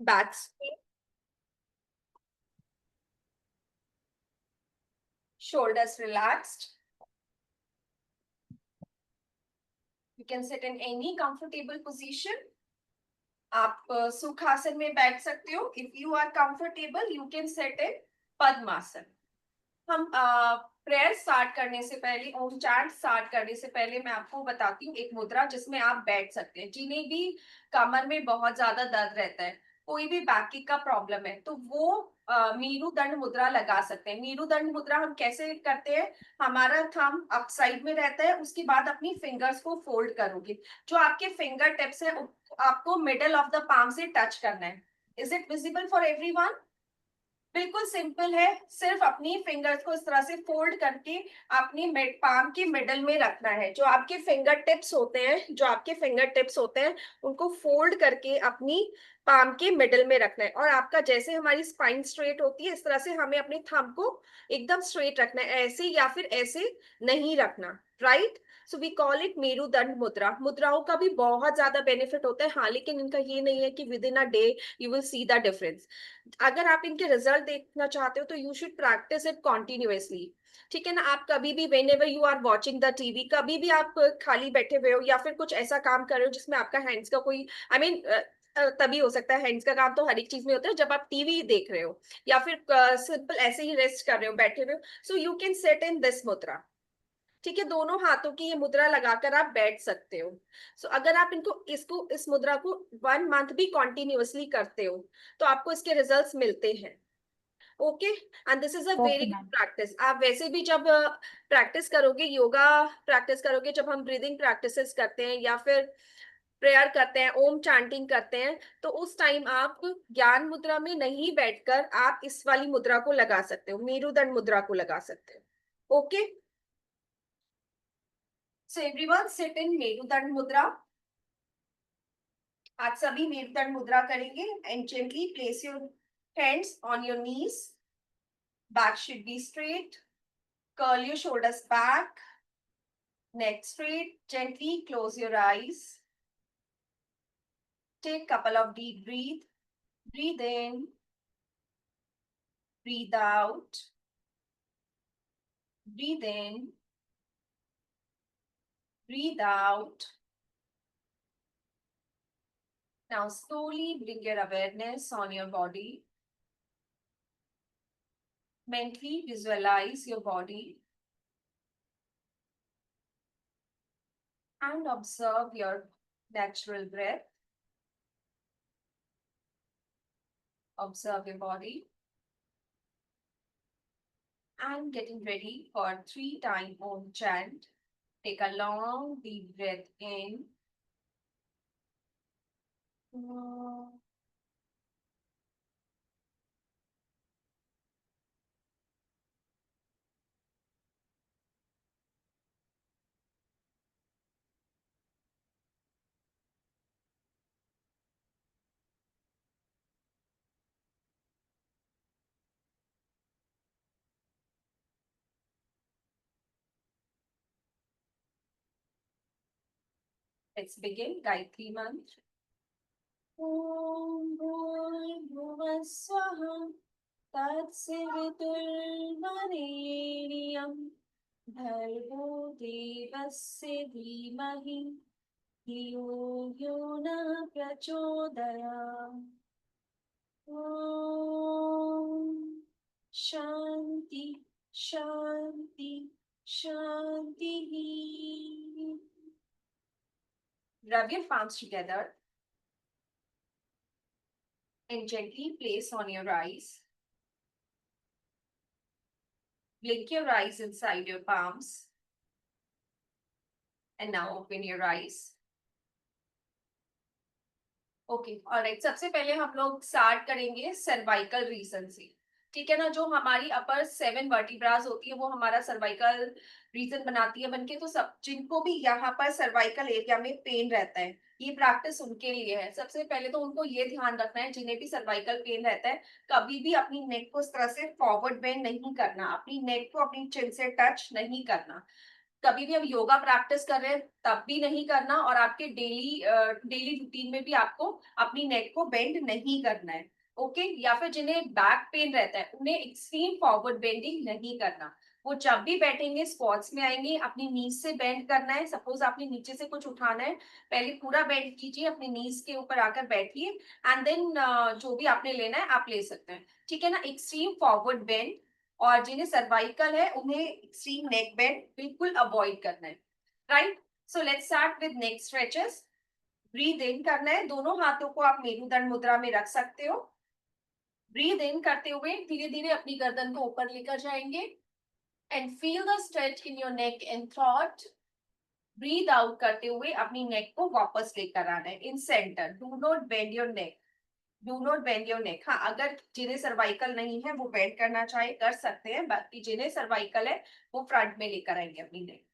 back, shoulders relaxed. You can sit in any comfortable position. आप सुखासन में बैठ सकते हो. If you are comfortable, you can sit in पद्मासन. हम प्रेयर स्टार्ट करने से पहले, ओम चैंट स्टार्ट करने से पहले मैं आपको बताती हूँ एक मुद्रा जिसमें आप बैठ सकते हैं. जिन्हें भी कमर में बहुत ज्यादा दर्द रहता है, कोई भी बैक का प्रॉब्लम है, तो वो मेरुदंड मुद्रा लगा सकते हैं. मेरुदंड मुद्रा हम कैसे करते हैं? हमारा थंब अप साइड में रहता है, उसके बाद अपनी फिंगर्स को फोल्ड करोगे. जो आपके फिंगर टिप्स है आपको मिडल ऑफ द पाम से टच करना है. Is it visible for everyone? बिल्कुल सिंपल है. सिर्फ अपनी फिंगर्स को इस तरह से फोल्ड करके अपनी पाम के मिडल में रखना है. जो आपके फिंगर टिप्स होते हैं उनको फोल्ड करके अपनी पाम के मिडल में रखना है. और आपका जैसे हमारी स्पाइन स्ट्रेट होती है, इस तरह से हमें अपने थंब को एकदम स्ट्रेट रखना है. ऐसे या फिर ऐसे नहीं रखना. Right? So we call it मेरुदंड मुद्रा. मुद्राओं का भी बहुत ज्यादा बेनिफिट होता है, हाँ, लेकिन इनका ये नहीं है कि within a day you will see the difference. अगर आप इनके रिजल्ट देखना चाहते हो तो you should practise it continuously. ठीक है ना? आप कभी भी whenever you are watching the TV, कभी भी आप खाली बैठे हुए हो या फिर कुछ ऐसा काम कर रहे हो जिसमें आपका हैंड्स का कोई आई I मीन तभी हो सकता है. हैंड्स का काम तो हर एक चीज में होता है. जब आप टीवी देख रहे हो या फिर सिंपल ऐसे ही रेस्ट कर रहे हो, बैठे हुए हो, सो you can set in this मुद्रा. ठीक है? दोनों हाथों की ये मुद्रा लगाकर आप बैठ सकते हो. सो अगर आप इस मुद्रा को 1 मंथ भी कॉन्टिन्यूअसली करते हो तो आपको इसके रिजल्ट्स मिलते हैं. Okay? And this is a very okay good ma'am. Practice. आप वैसे भी जब प्रैक्टिस करोगे, योगा प्रैक्टिस करोगे, जब हम ब्रीदिंग प्रैक्टिसेस करते हैं या फिर प्रेयर करते हैं, ओम चैंटिंग करते हैं, तो उस टाइम आप ज्ञान मुद्रा में नहीं बैठकर आप इस वाली मुद्रा को लगा सकते हो, मेरुदंड मुद्रा को लगा सकते हो. Okay? So everyone sit in मेरुदंड मुद्रा. आज सभी मेरुदंड मुद्रा करेंगे. And gently place your hands on your knees. Back should be straight. Curl your shoulders back. Neck straight. Gently close your eyes. Take a couple of deep breath. Breathe in. Breathe out. Breathe in. Breathe out. Now slowly bring your awareness on your body. Mentally visualize your body and observe your natural breath. Observe your body. And getting ready for 3-time Om chant. Take a long deep breath in. Let's begin Gayatri Mantra. Om Bhurbhuvah Swaha Tatsaviturnvarenyam Bhargo Devasya Dhimahi Dhiyo Yo Na Prachodayam. Om Shanti Shanti Shanti. Rub your palms together and gently place on your eyes. Blink your eyes inside your palms. And now open your eyes. Okay, alright. सबसे पहले हम लोग start करेंगे cervical region से. ठीक है ना? जो हमारी अपर 7 वर्टिब्रास होती है वो हमारा सर्वाइकल रीजन बनाती है बनके. तो सब जिनको भी यहाँ पर सर्वाइकल एरिया में पेन रहता है, ये प्रैक्टिस उनके लिए है. सबसे पहले तो उनको ये ध्यान रखना है, जिन्हें भी सर्वाइकल पेन रहता है, कभी भी अपनी नेक को इस तरह से फॉरवर्ड बेंड नहीं करना, अपनी नेक को अपनी चिन से टच नहीं करना. कभी भी हम योगा प्रैक्टिस कर रहे हैं तब भी नहीं करना, और आपके डेली रूटीन में भी आपको अपनी नेक को बेंड नहीं करना है। ओके, या फिर जिन्हें बैक पेन रहता है उन्हें एक्सट्रीम फॉरवर्ड बेंडिंग नहीं करना। वो जब भी बैठेंगे स्क्वाट्स में आएंगे अपनी नीज से बेंड करना है। सपोज आपने नीचे से कुछ उठाना है, पहले पूरा बेंड कीजिए, अपनी नीज के ऊपर आकर बैठिए, एंड देन जो भी आपने लेना है आप ले सकते हैं, ठीक है ना। एक्सट्रीम फॉरवर्ड बेंड, और जिन्हें सर्वाइकल है उन्हें एक्सट्रीम नेक बेंड बिल्कुल अवॉइड करना है, right. So let's start with neck stretches. Breathe in करना है, दोनों हाथों को आप मेरुदंड मुद्रा में रख सकते हो। ब्रीद इन करते हुए धीरे धीरे अपनी गर्दन को ऊपर लेकर जाएंगे, and feel the stretch in your neck and throat. Breathe out करते हुए अपनी नेक को वापस लेकर आना है in centre. Do not bend your neck, do not bend your neck. हाँ, अगर जिन्हें सर्वाइकल नहीं है वो बेंड करना चाहे कर सकते हैं, बाकी जिन्हें सर्वाइकल है वो फ्रंट में लेकर आएंगे अपनी neck.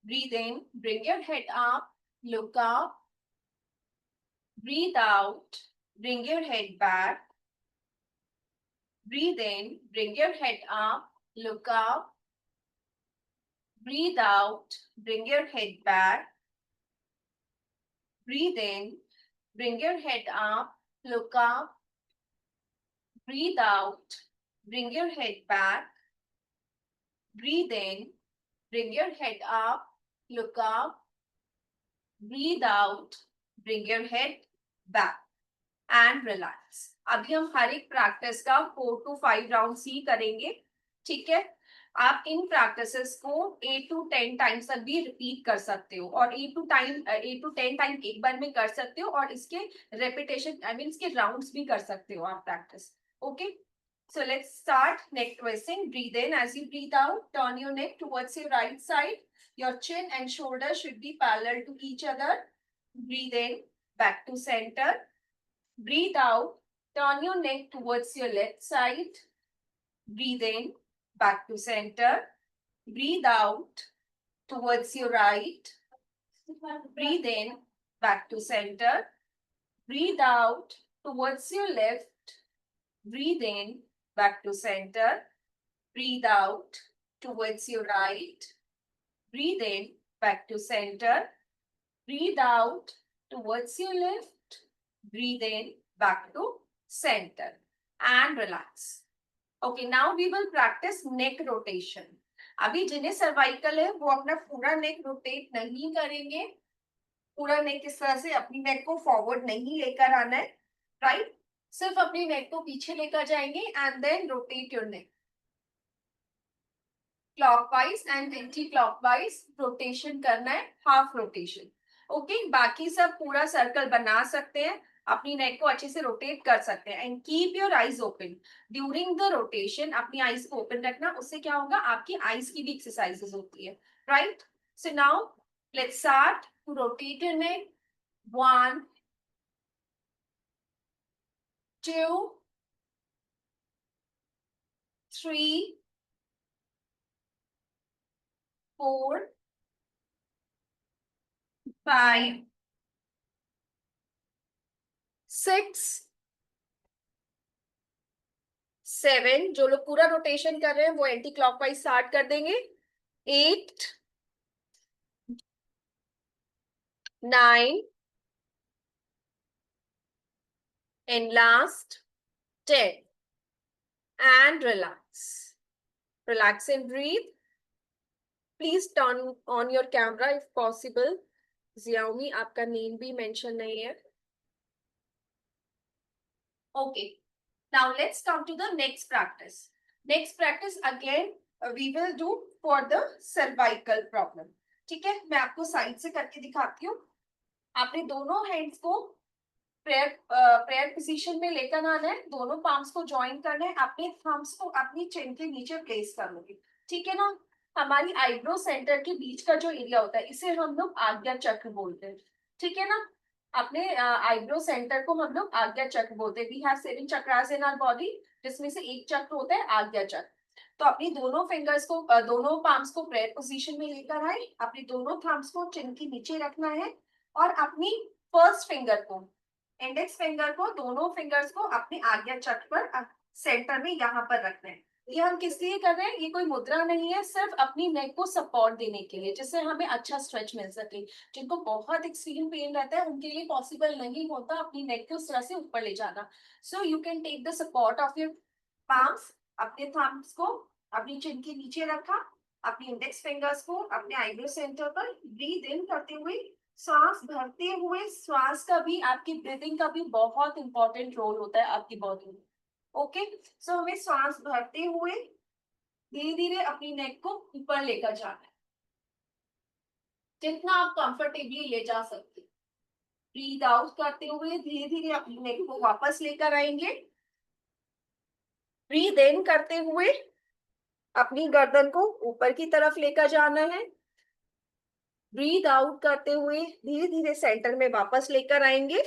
Breathe in, bring your head up, look up. Breathe out, bring your head back. Breathe in, bring your head up, look up. Breathe out, bring your head back. Breathe in, bring your head up, look up. Breathe out, bring your head back. Breathe in, bring your head up, look up. Breathe out, bring your head back and relax. अभी हम हर एक practice का 4 to 5 round ही करेंगे, ठीक है। आप इन practices को 8 to 10 times तक भी रिपीट कर सकते हो, और 8 to 10 टाइम एक बार में कर सकते हो, और इसके रेपिटेशन आई मीन इसके राउंड्स भी कर सकते हो आप practice. Okay, so let's start neck twisting. Breathe in. As you breathe out, turn your neck towards your right side. Your chin and shoulders should be parallel to each other. Breathe in, back to center. Breathe out, turn your neck towards your left side. Breathe in, back to center. Breathe out towards your right. Breathe in, back to center. Breathe out towards your left. Breathe in, back to center. Breathe out towards your right. Breathe in, back to center. Breathe out towards your left. Breathe in, back to center, and relax. Okay, now we will practice neck rotation. अभी जिन्हें cervical है वो अपना पूरा नेक rotate नहीं करेंगे, पूरा नेक इस तरह से अपनी नेक को फॉरवर्ड नहीं लेकर आना है, राइट। सिर्फ अपनी नेक को पीछे लेकर जाएंगे, and then rotate your neck clockwise and anticlockwise rotation करना है, हाफ रोटेशन। ओके, बाकी सब पूरा सर्कल बना सकते हैं, अपनी नेक को अच्छे से रोटेट कर सकते हैं, and keep your eyes open during the rotation. अपनी आईज को ओपन रखना, उससे क्या होगा आपकी आईज की भी एक्सरसाइजेस होती है, right. So now let's start to rotate your neck. 1 2 3 4 5 6 7। जो लोग पूरा रोटेशन कर रहे हैं वो एंटी क्लॉकवाइज स्टार्ट कर देंगे। 8 9 and last 10, and relax and breathe. Please turn on your camera if possible. Xiaomi, आपका नेम भी मेंशन नहीं है। Okay, now let's come to the next practice. Next practice again we will do for the cervical problem. ठीक है, मैं आपको side से करके दिखाती हूँ। आपने दोनों हैंड्स को प्रेयर पोजीशन में लेकर आना है, दोनों पाम्स को ज्वाइन करना है, अपने थम्स को अपनी चिन के नीचे प्लेस कर लोगे, ठीक है ना। हमारी आईब्रो सेंटर के बीच का जो एरिया होता है इसे हम लोग आज्ञा चक्र बोलते हैं, ठीक है ना। अपने आईब्रो सेंटर को हम लोग आज्ञा चक्र बोलते हैं। We have 7 chakras in our body, जिसमें से एक चक्र होता है आज्ञा चक्र। तो अपनी दोनों फिंगर्स को दोनों पाम्स को प्रेयर पोजीशन में लेकर आए, अपनी दोनों थम्स को चिन के नीचे रखना है, और अपनी फर्स्ट फिंगर को, इंडेक्स फिंगर को, दोनों फिंगर्स को अपने आज्ञा चक्र पर सेंटर में यहाँ पर रखना है। ये हम किस लिए कर रहे हैं, ये कोई मुद्रा नहीं है, सिर्फ अपनी नेक को सपोर्ट देने के लिए, जिससे हमें अच्छा स्ट्रेच मिल सके। जिनको बहुत एक्सट्रीम पेन रहता है उनके लिए पॉसिबल नहीं होता अपनी नेक को उस तरह से ऊपर ले जाना। So you can take the support of your palms, अपने थम्स को अपनी चिन के नीचे रखा, अपनी इंडेक्स फिंगर्स को अपने आईब्रो सेंटर पर, ब्रीथ इन करते हुए, श्वास भरते हुए, श्वास का भी, आपकी ब्रीदिंग का भी बहुत इंपॉर्टेंट रोल होता है आपकी बॉडी में। ओके, सो हमें श्वास भरते हुए धीरे धीरे अपनी नेक को ऊपर लेकर जाना है, जितना आप कंफर्टेबली ले जा सकते। ब्रीथ आउट करते हुए धीरे धीरे अपनी नेक को वापस लेकर आएंगे। ब्रीथ इन करते हुए अपनी गर्दन को ऊपर की तरफ लेकर जाना है। ब्रीथ आउट करते हुए धीरे धीरे सेंटर में वापस लेकर आएंगे।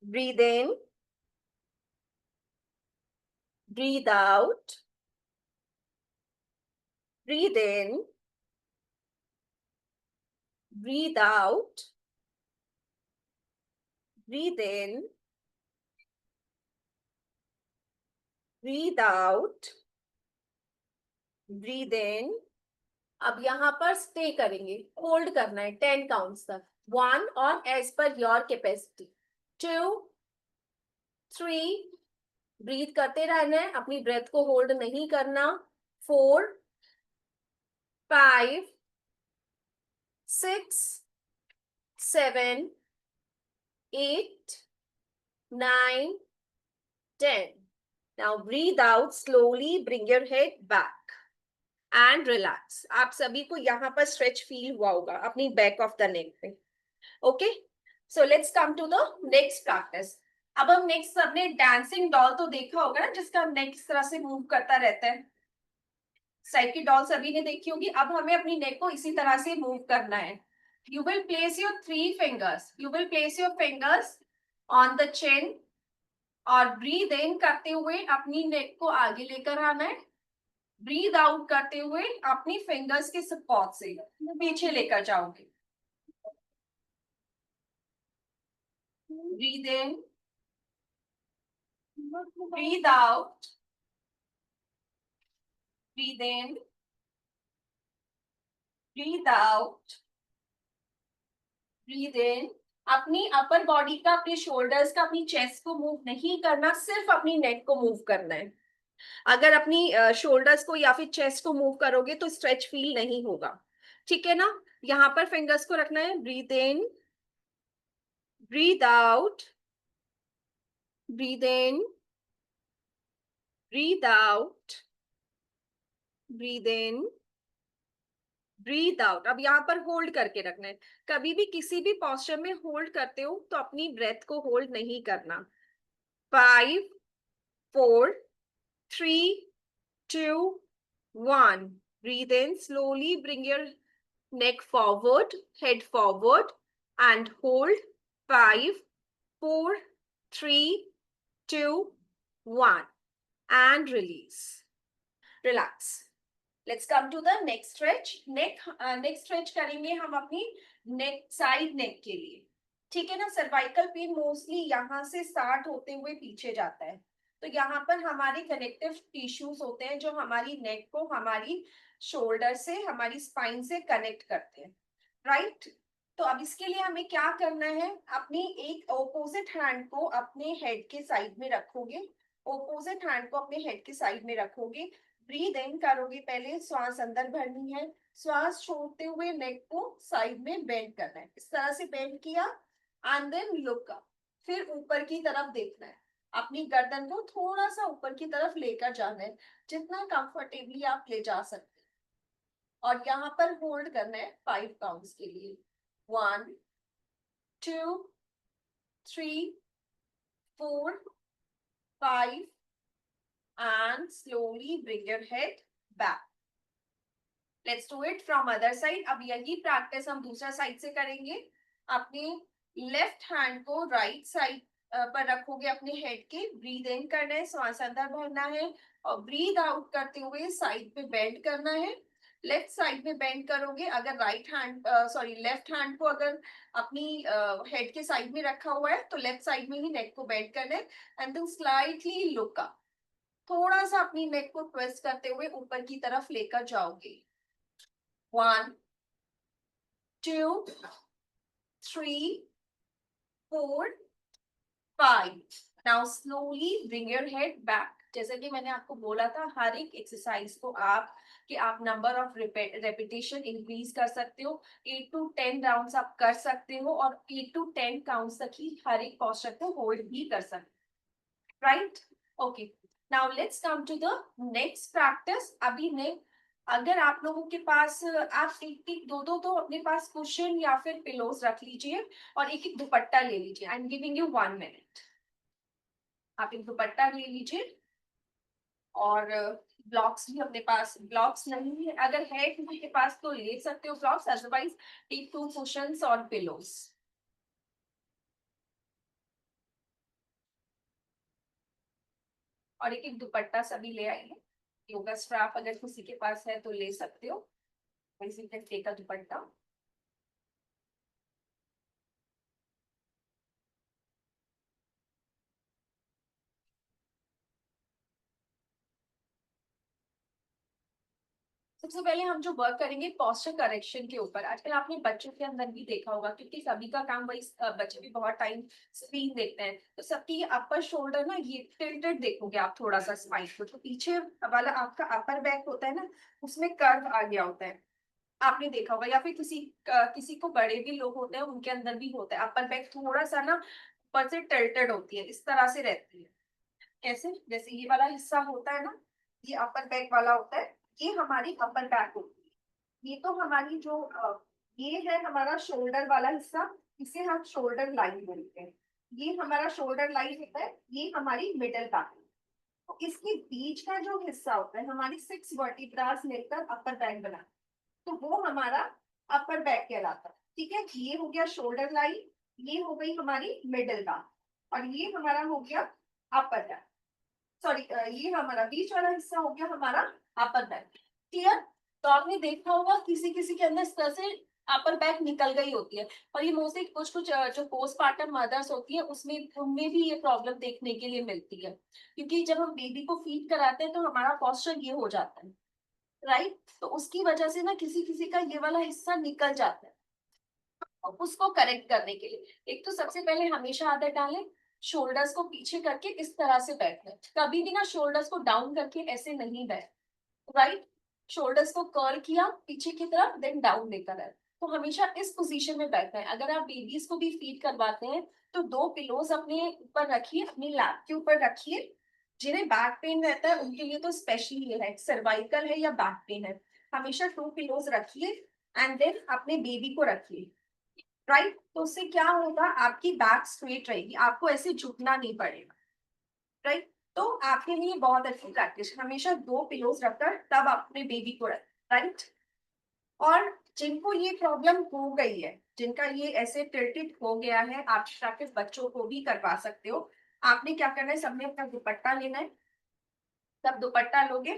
Breathe in, breathe out, breathe in, breathe out, breathe in, breathe out, breathe इन। अब यहाँ पर स्टे करेंगे, होल्ड करना है 10 काउंट्स तक। 1 और as per your capacity. 2, 3, breathe करते रहना है, अपनी ब्रेथ को होल्ड नहीं करना। 4, 5, 6, 7, 8, 9, 10. Now breathe out slowly, bring your head back and relax. आप सभी को यहाँ पर स्ट्रेच फील हुआ होगा अपनी बैक ऑफ द नेक पे। Okay, so let's come to the next practice. अब हम नेक्स्ट, सबने डांसिंग डॉल तो देखा होगा ना, जिसका नेक इस तरह से मूव करता रहता है। साइड की डॉल सभी ने देखी होगी। अब हमें अपनी नेक को इसी तरह से मूव करना है। You will place your 3 fingers, you will place your fingers on the chin, और ब्रीद इन करते हुए अपनी नेक को आगे लेकर आना है। ब्रीद आउट करते हुए अपनी फिंगर्स के सपोर्ट से पीछे लेकर जाओगे। Breathe in, breathe out, breathe in, breathe out, breathe in. अपनी अपर बॉडी का, अपने शोल्डर्स का, अपनी चेस्ट को मूव नहीं करना, सिर्फ अपनी नेक को मूव करना है। अगर अपनी शोल्डर्स को या फिर चेस्ट को मूव करोगे तो स्ट्रेच फील नहीं होगा, ठीक है ना। यहाँ पर फिंगर्स को रखना है। Breathe in, breathe out, breathe in, breathe out, breathe in, breathe out. अब यहाँ पर होल्ड करके रखना है। कभी भी किसी भी पोस्चर में होल्ड करते हो तो अपनी ब्रेथ को होल्ड नहीं करना। 5, 4, 3, 2, 1. Breathe in slowly, bring your neck forward, head forward, and hold. 5, 4, 3, 2, 1. And release. Relax. Let's come to the neck stretch. Neck stretch करेंगे हम अपनी neck, side neck के लिए, ठीक है ना। सर्वाइकल पेन मोस्टली यहाँ से स्टार्ट होते हुए पीछे जाता है, तो यहाँ पर हमारे कनेक्टिव टिश्यूज होते हैं जो हमारी नेक को हमारी शोल्डर से, हमारी स्पाइन से कनेक्ट करते हैं, राइट। तो अब इसके लिए हमें क्या करना है, अपनी एक ऑपोजिट हैंड को अपने हेड के साइड में रखोगे, ऑपोजिट हैंड को अपने हेड के साइड में रखोगे। ब्रीद इन करोगे, पहले श्वास अंदर भरनी है, श्वास छोड़ते हुए नेक को साइड में बेंड करना है, इस तरह से बेंड किया, एंड देन लुक अप, फिर ऊपर की तरफ देखना है, अपनी गर्दन को थोड़ा सा ऊपर की तरफ लेकर जाना है, जितना कंफर्टेबली आप ले जा सकते हैं, और यहाँ पर होल्ड करना है 5 काउंट्स के लिए। 1, 2, 3, 4, 5, and slowly bring your head back. Let's do it from other side. अब यही प्रैक्टिस हम दूसरा साइड से करेंगे। अपने लेफ्ट हैंड को राइट साइड पर रखोगे अपने हेड के, ब्रीद इन करना है, श्वास अंदर भरना है, और ब्रीद आउट करते हुए साइड पे बेंड करना है। लेफ्ट साइड में बेंड करोगे, अगर राइट हैंड लेफ्ट हैंड को अगर अपनी हेड के साइड में रखा हुआ है तो लेफ्ट साइड में ही नेक को बेंड करना है, and then slightly look up, थोड़ा सा अपनी नेक को ट्विस्ट करते हुए ऊपर की तरफ लेकर जाओगे। 1 2 3 4 5। Now slowly bring your head back. जैसा कि मैंने आपको बोला था, हर एक एक्सरसाइज को आप नंबर ऑफ रेपिटेशन इंक्रीज कर सकते हो। 8 to 10 राउंड्स आप कर सकते हो और 8 to 10 काउंट्स तक ही हर एक पोस्चर को होल्ड भी कर सकते हो, right? Okay, now let's come to the next practice. अभी ने अगर आप लोगों के पास आप एक एक दो दो तो अपने पास कुशन या फिर पिलोज रख लीजिए और एक एक दुपट्टा ले लीजिए। I am giving you 1 minute. आप एक दुपट्टा ले लीजिए और ब्लॉक्स भी अपने पास, ब्लॉक्स नहीं है अगर है किसी के पास तो ले सकते हो ब्लॉक्स, अदरवाइज टेक 2 कुशंस और पिलोज। और एक एक दुपट्टा सभी ले आइए। योगा स्ट्रैप अगर किसी के पास है तो ले सकते हो, इसी कैन टेक अ दुपट्टा। सबसे पहले हम जो वर्क करेंगे पोस्चर करेक्शन के ऊपर। आजकल आपने बच्चों के अंदर भी देखा होगा, क्योंकि सभी का काम वही, बच्चे भी बहुत टाइम स्क्रीन देखते हैं, तो सबकी अपर शोल्डर ना ये टिल्टेड देखोगे आप थोड़ा सा स्पाइन को, तो पीछे वाला आपका अपर बैक होता है ना, उसमें कर्व आ गया होता है। आपने देखा होगा, या फिर किसी को बड़े भी लोग होते हैं उनके अंदर भी होता है, अपर बैक थोड़ा सा ना ऊपर से टिल्टेड होती है, इस तरह से रहती है। कैसे? जैसे ये वाला हिस्सा होता है ना, ये अपर बैक वाला होता है, ये हमारी अपर बैक होती है। ये तो हमारी जो ये है हमारा शोल्डर वाला हिस्सा, इसे हम शोल्डर लाइन बोलते हैं। ये हमारा शोल्डर लाइन होता है, ये हमारी मिडल बैक। तो इसके बीच का जो हिस्सा होता है, हमारी 6 वर्टिब्रास मिलकर अपर बैक बनाते हैं, तो वो हमारा अपर बैक कहलाता है। ठीक है, ये हो गया शोल्डर लाइन, ये हो गई हमारी मिडल बैक, और ये हमारा हो गया अपर बैक। सॉरी, ये हमारा बीच वाला हिस्सा हो गया हमारा अपर बैक। क्लियर? तो आपने देखा होगा किसी किसी के अंदर इस तरह से अपर बैक निकल गई होती है, और ये मोस्टली कुछ कुछ जो पोस्टपार्टम मदर्स होती है उसमें उनमें भी ये प्रॉब्लम देखने के लिए मिलती है, क्योंकि जब हम बेबी को फीड कराते हैं तो हमारा पोस्चर ये हो जाता है, राइट? तो उसकी वजह से ना किसी किसी का ये वाला हिस्सा निकल जाता है। और उसको करेक्ट करने के लिए एक तो सबसे पहले हमेशा आदत डालें, शोल्डर्स को पीछे करके इस तरह से बैठना। कभी भी ना शोल्डर्स को डाउन करके ऐसे नहीं बैठ, राइट? शोल्डर्स को कर्ल किया पीछे की तरफ, देन डाउन लेकर आए। तो हमेशा इस पोजीशन में बैठना है। अगर आप बेबीज को भी फीड करवाते हैं तो 2 पिलोज अपने ऊपर रखिए, अपनी लैप के ऊपर रखिए। जिन्हें बैक पेन रहता है उनके लिए तो स्पेशली ये है, सर्वाइकल है या बैक पेन है, हमेशा 2 पिलोज रखिए एंड देन अपने बेबी को रखिए, राइट? तो उससे क्या होगा, आपकी बैक स्ट्रेट रहेगी, आपको ऐसे झुकना नहीं पड़ेगा, राइट? तो आपके लिए बहुत अच्छी प्रैक्टिस, हमेशा 2 पिलोज रखकर तब अपने बेबी को रख, राइट? और जिनको ये प्रॉब्लम हो गई है, जिनका ये ऐसे टिल्टेड हो गया है, आप प्रैक्टिस बच्चों को भी करवा सकते हो। आपने क्या करना है, सबने अपना दुपट्टा लेना है। तब दुपट्टा लोगे,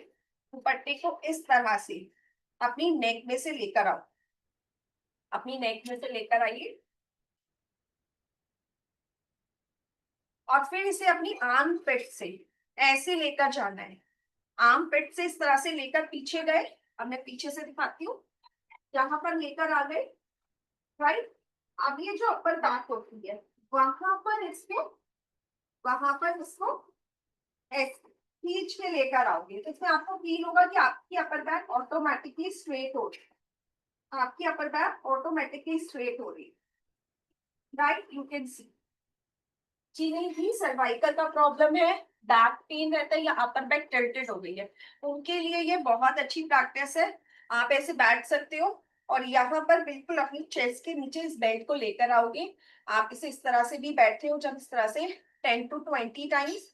दुपट्टे को इस तरह से अपनी नेक में से लेकर आओ, अपनी नेक में से लेकर आइए, और फिर इसे अपनी आर्म पिट से ऐसे लेकर जाना है। आर्म पिट से इस तरह से लेकर पीछे गए, अब मैं पीछे से दिखाती हूँ, यहाँ पर लेकर आ गए, राइट? अब ये जो अपर बैक होती है, वहां पर इसको वहां पर इसको ऐसे खींच के लेकर आओगे, तो इसमें आपको फील होगा कि आपकी अपर बैक ऑटोमेटिकली स्ट्रेट हो रही है, आपकी अपर बैक ऑटोमेटिकली स्ट्रेट हो रही है, राइट? You can see. जिन्हें भी सर्वाइकल का प्रॉब्लम है, बैक पेन रहता है या अपर बैक टिल्टेड हो गई है, उनके लिए ये बहुत अच्छी प्रैक्टिस है। आप ऐसे बैठ सकते हो और यहाँ पर बिल्कुल अपनी चेस्ट के नीचे इस बेल्ट को लेकर आओगे। आप इसे इस तरह से भी बैठे हो, जब इस तरह से 10 to 20 टाइम्स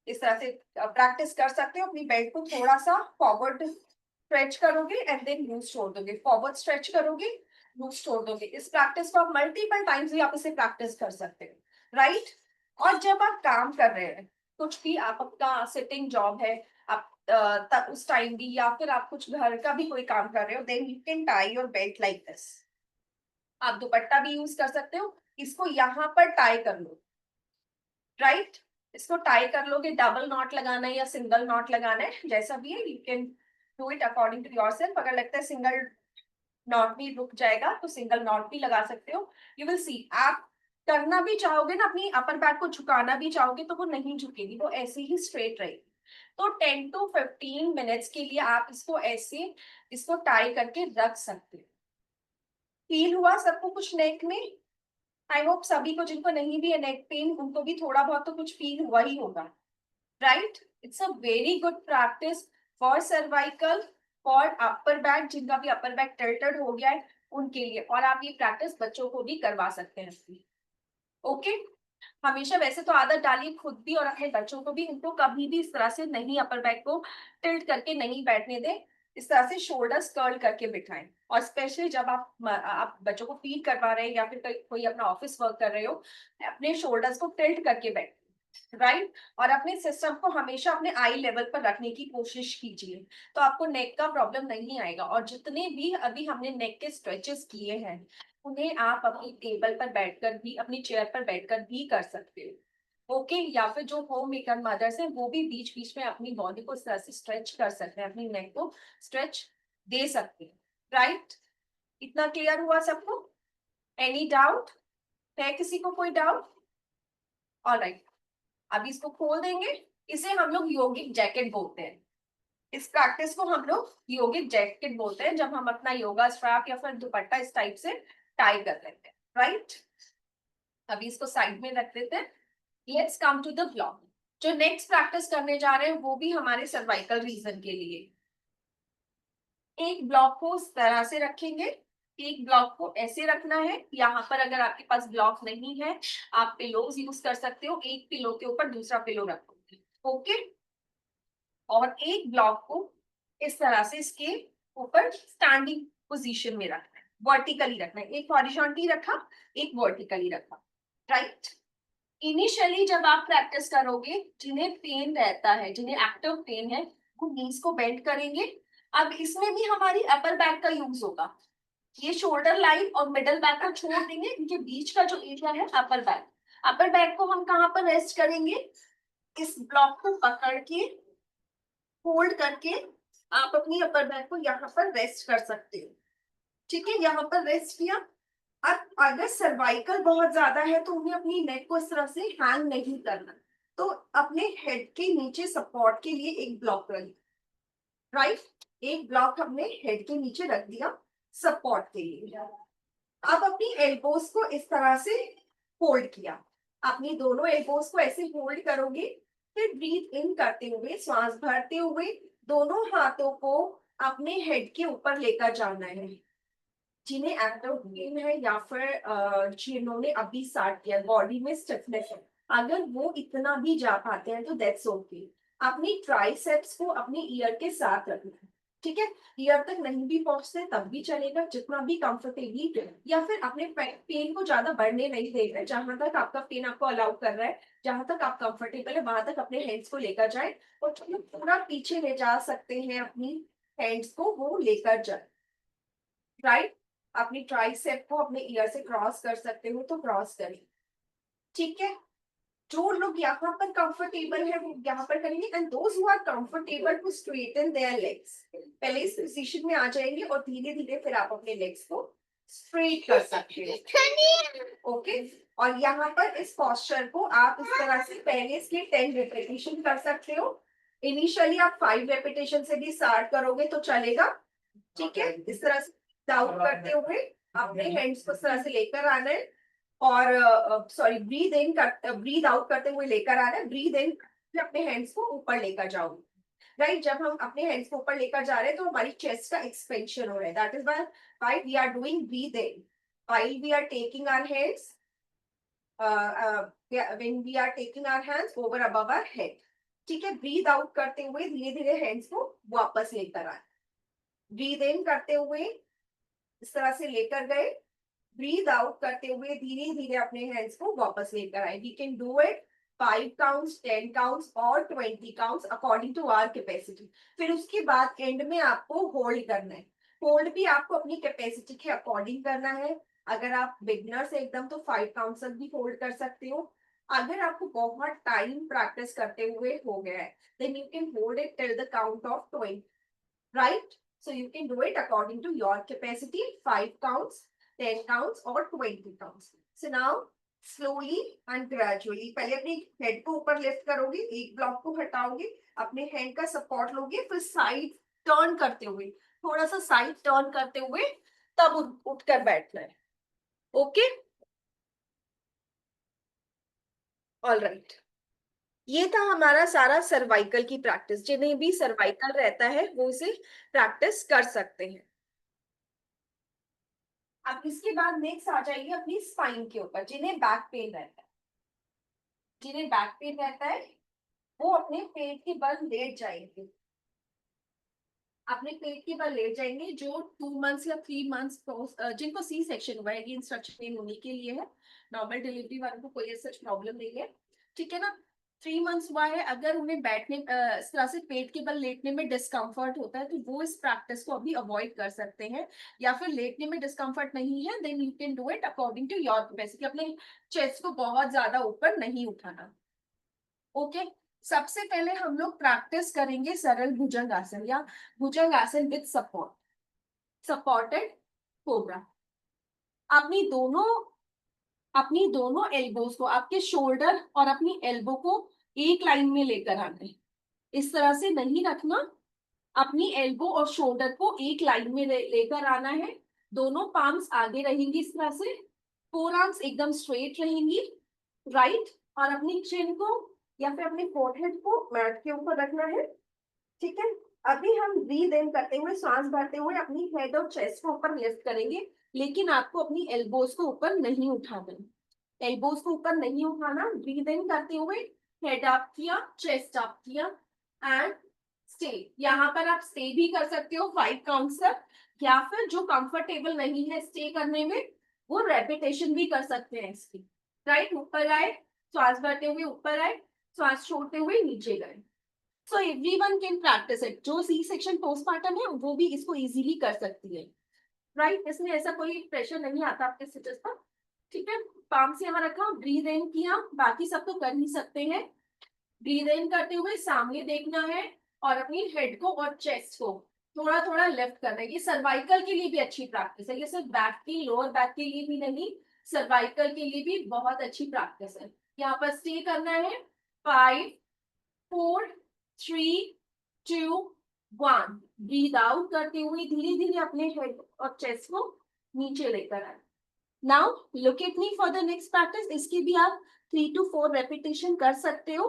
इस तरह से प्रैक्टिस कर सकते हो। अपनी बेल्ट को थोड़ा सा फॉरवर्ड स्ट्रेच करोगे एंड देन लूज छोड़ दोगे, फॉरवर्ड स्ट्रेच करोगे, लूज छोड़ दोगे। इस प्रैक्टिस को आप मल्टीपल टाइम्स भी आप इसे प्रैक्टिस कर सकते हो, राइट? और जब आप काम कर रहे हैं, कुछ भी आप अपना सिटिंग जॉब है, आप तब उस टाइम भी, या फिर आप कुछ घर का भी कोई काम कर रहे हो, then you can tie your belt like this. आप दुपट्टा भी यूज कर सकते हो, इसको यहाँ पर टाई कर लो, राइट? इसको टाई कर लोगे, डबल नॉट लगाना है या सिंगल नॉट लगाना है, जैसा भी है, you can do it according to yourself. अगर लगता है सिंगल नॉट भी रुक जाएगा तो सिंगल नॉट भी लगा सकते हो। यू विल सी, आप करना भी चाहोगे ना, अपनी अपर बैक को झुकाना भी चाहोगे तो वो नहीं झुकेगी, वो ऐसे ही स्ट्रेट रहेगी। तो 10 to 15 मिनट्स के लिए आप इसको ऐसे, इसको टाई करके रख सकते हो। फील हुआ सबको कुछ नेक में? आई होप सभी को, जिनको नहीं भी है नेक पेन, उनको भी थोड़ा बहुत तो कुछ फील हुआ ही होगा, right? It's a very good practice for cervical, for upper back, जिनका भी अपर बैक टिल्टेड हो गया है उनके लिए। और आप ये प्रैक्टिस बच्चों को भी करवा सकते हैं अपनी। ओके, हमेशा वैसे तो आदत डालिए खुद भी और अपने बच्चों को भी, उनको कभी भी इस तरह से नहीं अपर बैक को टिल्ट करके नहीं बैठने दें। इस तरह से शोल्डर्स कर्ल करके बिठाएं। और स्पेशली जब आप बच्चों को फीड करवा रहे हैं या फिर कोई अपना ऑफिस वर्क कर रहे हो, अपने शोल्डर्स को टिल्ट करके बैठ, राइट? और अपने सिस्टम को हमेशा अपने आई लेवल पर रखने की कोशिश कीजिए, तो आपको नेक का प्रॉब्लम नहीं आएगा। और जितने भी अभी हमने नेक के स्ट्रेचेस किए हैं, उन्हें आप अपनी टेबल पर बैठकर भी, अपनी चेयर पर बैठकर भी कर सकते हो। ओके, या फिर जो होम मेकर मदर्स हैं वो भी बीच बीच में अपनी बॉडी को इस तरह से स्ट्रेच कर सकते हैं, अपनी नेक को स्ट्रेच दे सकते हैं, राइट? इतना क्लियर हुआ सबको? एनी डाउट है किसी को? कोई डाउट? ऑलराइट, अभी इसको खोल देंगे। इसे हम लोग योगिक जैकेट बोलते हैं। इस प्रैक्टिस को हम लोग योगिक जैकेट बोलते हैं, जब हम अपना योगा स्ट्रैप या फिर दुपट्टा इस टाइप से टाई कर लेते हैं, राइट? अभी इसको साइड में रख देते हैं। Let's come to the block. जो नेक्स्ट प्रैक्टिस करने जा रहे हैं वो भी हमारे सर्वाइकल रीजन के लिए। एक ब्लॉक को इस तरह से रखेंगे, एक ब्लॉक को ऐसे रखना है। यहाँ पर अगर आपके पास ब्लॉक नहीं है, आप पिलोज यूज कर सकते हो, एक पिलो के ऊपर दूसरा पिलो रखोगे, ओके? और एक ब्लॉक को इस तरह से इसके ऊपर स्टैंडिंग पोजीशन में रखना है, वर्टिकली रखना है। एक हॉरिजॉन्टली रखा, एक वर्टिकली रखा, राइट? इनिशियली जब आप प्रैक्टिस करोगे, जिन्हें पेन रहता है, जिन्हें एक्टिव पेन है, वो नीज को बेंड करेंगे। अब इसमें भी हमारी अपर बैक का यूज होगा। ये शोल्डर लाइन और मिडल बैक को छोड़ देंगे, इनके बीच का जो एरिया है अपर बैक। अपर बैक को हम कहाँ पर रेस्ट करेंगे? इस ब्लॉक को पकड़ के, होल्ड करके आप अपनी अपर बैक को यहाँ पर रेस्ट कर सकते हो, ठीक है? यहाँ पर रेस्ट किया। अब अगर सर्वाइकल बहुत ज्यादा है तो उन्हें अपनी नेक को इस तरह से हैंग नहीं करना, तो अपने हेड के नीचे सपोर्ट के लिए एक ब्लॉक रख, राइट? एक ब्लॉक हमने हेड के नीचे रख दिया सपोर्ट के लिए। अब अपनी एल्बोस को इस तरह से होल्ड किया, अपनी दोनों एल्बोस को ऐसे होल्ड करोगे। फिर ब्रीथ इन करते हुए, श्वास भरते हुए, दोनों हाथों को अपने हेड के ऊपर लेकर जाना है। जिन्हें एक्टिव पेन है या फिर जिन्होंने अभी स्टार्ट किया, बॉडी में स्टिफनेस है, अगर वो इतना भी जा पाते हैं तो दैट्स ओके। अपनी ट्राइसेप्स को अपने ईयर के साथ रखना है, ठीक है? ईयर तक नहीं भी पहुंचते तब भी चलेगा, जितना भी कंफर्टेबली, या फिर अपने पेन को ज्यादा बढ़ने नहीं देना है। जहां तक आपका पेन आपको अलाउ कर रहा है, जहां तक आप कंफर्टेबल है, वहां तक अपने हैंड्स को लेकर जाए। और पूरा पीछे ले जा सकते हैं अपनी हैंड्स को, वो लेकर जाए, राइट? अपनी ट्राइसेप को अपने ईयर से क्रॉस कर सकते हो तो क्रॉस करें, ठीक है? जो लोग यहाँ पर कंफर्टेबल है वो यहाँ पर करेंगे, and those who are comfortable to straighten their legs पहले इस पोजीशन में आ जाएंगे, और धीरे धीरे फिर आप अपने लेग्स को स्ट्रेट कर सकते हो, ओके? और यहाँ पर इस पोस्चर को आप इस तरह से पहले इसके 10 रेपिटेशन कर सकते हो। इनिशियली आप 5 रेपिटेशन से भी स्टार्ट करोगे तो चलेगा, ठीक है? इस तरह से डाउन करते हुए अपने हैंड्स को इस तरह से लेकर आना है, और सॉरी, ब्रीद आउट करते हुए लेकर आना है। ब्रीद इन, अपने हैंड्स को ऊपर लेकर जाओ, राइट? जब हम अपने हैंड्स को ऊपर लेकर जा रहे हैं तो हमारी चेस्ट का एक्सपेंशन हो रहा है, that is why we are doing breathe in while we are taking our hands, when we are taking our hands over above our head, ठीक है? ब्रीद आउट करते हुए धीरे धीरे हैंड्स को वापस लेकर आए। ब्रीद इन करते हुए इस तरह से लेकर गए, ब्रीद आउट करते हुए धीरे धीरे अपने हैंड्स को वापस लेकर आए। We can do it 5 counts, 10 counts और 20 counts according to our capacity. फिर उसके बाद एंड में आपको होल्ड करना है। होल्ड भी आपको अपनी कैपेसिटी के अकॉर्डिंग करना है। अगर आप बिगनर्स एकदम तो 5 काउंट्स तक भी होल्ड कर सकते हो। अगर आपको बहुत टाइम प्रैक्टिस करते हुए हो गया है, then you can hold it till the count of 20, right? So you can do it according to your capacity, 5 counts, 10 counts or 20 counts. So now slowly and gradually, पहले अपनी हेड को ऊपर lift करोगे, एक ब्लॉक को हटाओगे, अपने hand का support लोगे, फिर साइड टर्न करते हुए, थोड़ा सा साइड टर्न करते हुए तब उठकर बैठना है. Okay, all right. ये था हमारा सारा सर्वाइकल की प्रैक्टिस. जिन्हें भी सर्वाइकल रहता है वो इसे प्रैक्टिस कर सकते हैं. अब इसके बाद नेक्स्ट आ जाइए अपनी स्पाइन के ऊपर. जिन्हें बैक पेन रहता है वो अपने पेट के बल लेट जाएंगे. अपने पेट के बल लेट जाएंगे. जो 2 मंथ्स या 3 मंथ्स जिनको सी सेक्शन हुआ है, ये इंस्ट्रक्शन उन्हीं के लिए है. नॉर्मल डिलीवरी वालों को कोई सच प्रॉब्लम नहीं है, ठीक है ना. 3 मंथ्स हुआ है, अगर उन्हें बैठने इस तरह से पेट के बल लेटने में डिस्कम्फर्ट होता है तो वो इस प्रैक्टिस को अभी अवॉइड कर सकते हैं. या फिर लेटने में डिस्कम्फर्ट नहीं है, then you can do it according to your capacity. अपने चेस्ट को बहुत ज्यादा ऊपर नहीं उठाना. ओके, सबसे पहले हम लोग प्रैक्टिस करेंगे सरल भुजंगासन या भुजंगासन विद सपोर्ट, सपोर्टेड कोबरा. अपनी दोनों अपनी दोनों एल्बोज को, आपके शोल्डर और अपनी एल्बो को एक लाइन में लेकर आना है. इस तरह से नहीं रखना. अपनी एल्बो और शोल्डर को एक लाइन में लेकर आना है. दोनों पाम्स आगे रहेंगी इस तरह से. फोर आर्म्स एकदम स्ट्रेट रहेंगी, राइट. और अपनी चिन को या फिर अपने फोरहेड को मैट के ऊपर रखना है, ठीक है. अभी हम ब्रीद इन करते हुए, सांस भरते हुए अपनी हेड और चेस्ट को ऊपर लिफ्ट करेंगे, लेकिन आपको अपनी एल्बोज को ऊपर नहीं उठाना. एल्बोज को ऊपर नहीं उठाना. ब्रीद इन करते हुए हेड अप किया, चेस्ट अप किया एंड स्टे. यहाँ पर आप स्टे भी कर सकते हो 5 काउंट तक, या फिर जो कंफर्टेबल नहीं है स्टे करने में वो रेपिटेशन भी कर सकते हैं इसकी. राइट, ऊपर आए, श्वास भरते हुए ऊपर आए, श्वास छोड़ते हुए नीचे गए. So everyone can practice it. जो सी सेक्शन पोस्टमार्टम है वो भी इसको इजीली कर सकती है, राइट. इसमें ऐसा कोई प्रेशर नहीं आता आपके स्टिचेस पर, ठीक है. पाम से यहाँ रखा, ब्रीद इन किया, बाकी सब तो कर ही सकते हैं. ब्रीद इन करते हुए सामने देखना है और अपनी हेड को और चेस्ट को थोड़ा थोड़ा लिफ्ट करना है. ये सर्वाइकल के लिए भी अच्छी प्रैक्टिस है. ये सिर्फ बैक की, लोअर बैक के लिए भी नहीं, सर्वाइकल के लिए भी बहुत अच्छी प्रैक्टिस है. यहाँ पर स्टे करना है. 5 4 3 2 1. ब्रीद आउट करते हुए धीरे धीरे अपने हेड और चेस्ट को नीचे लेकर आए. Now look at me for the next practice. इसकी भी आप 3 to 4 रेपिटेशन कर सकते हो,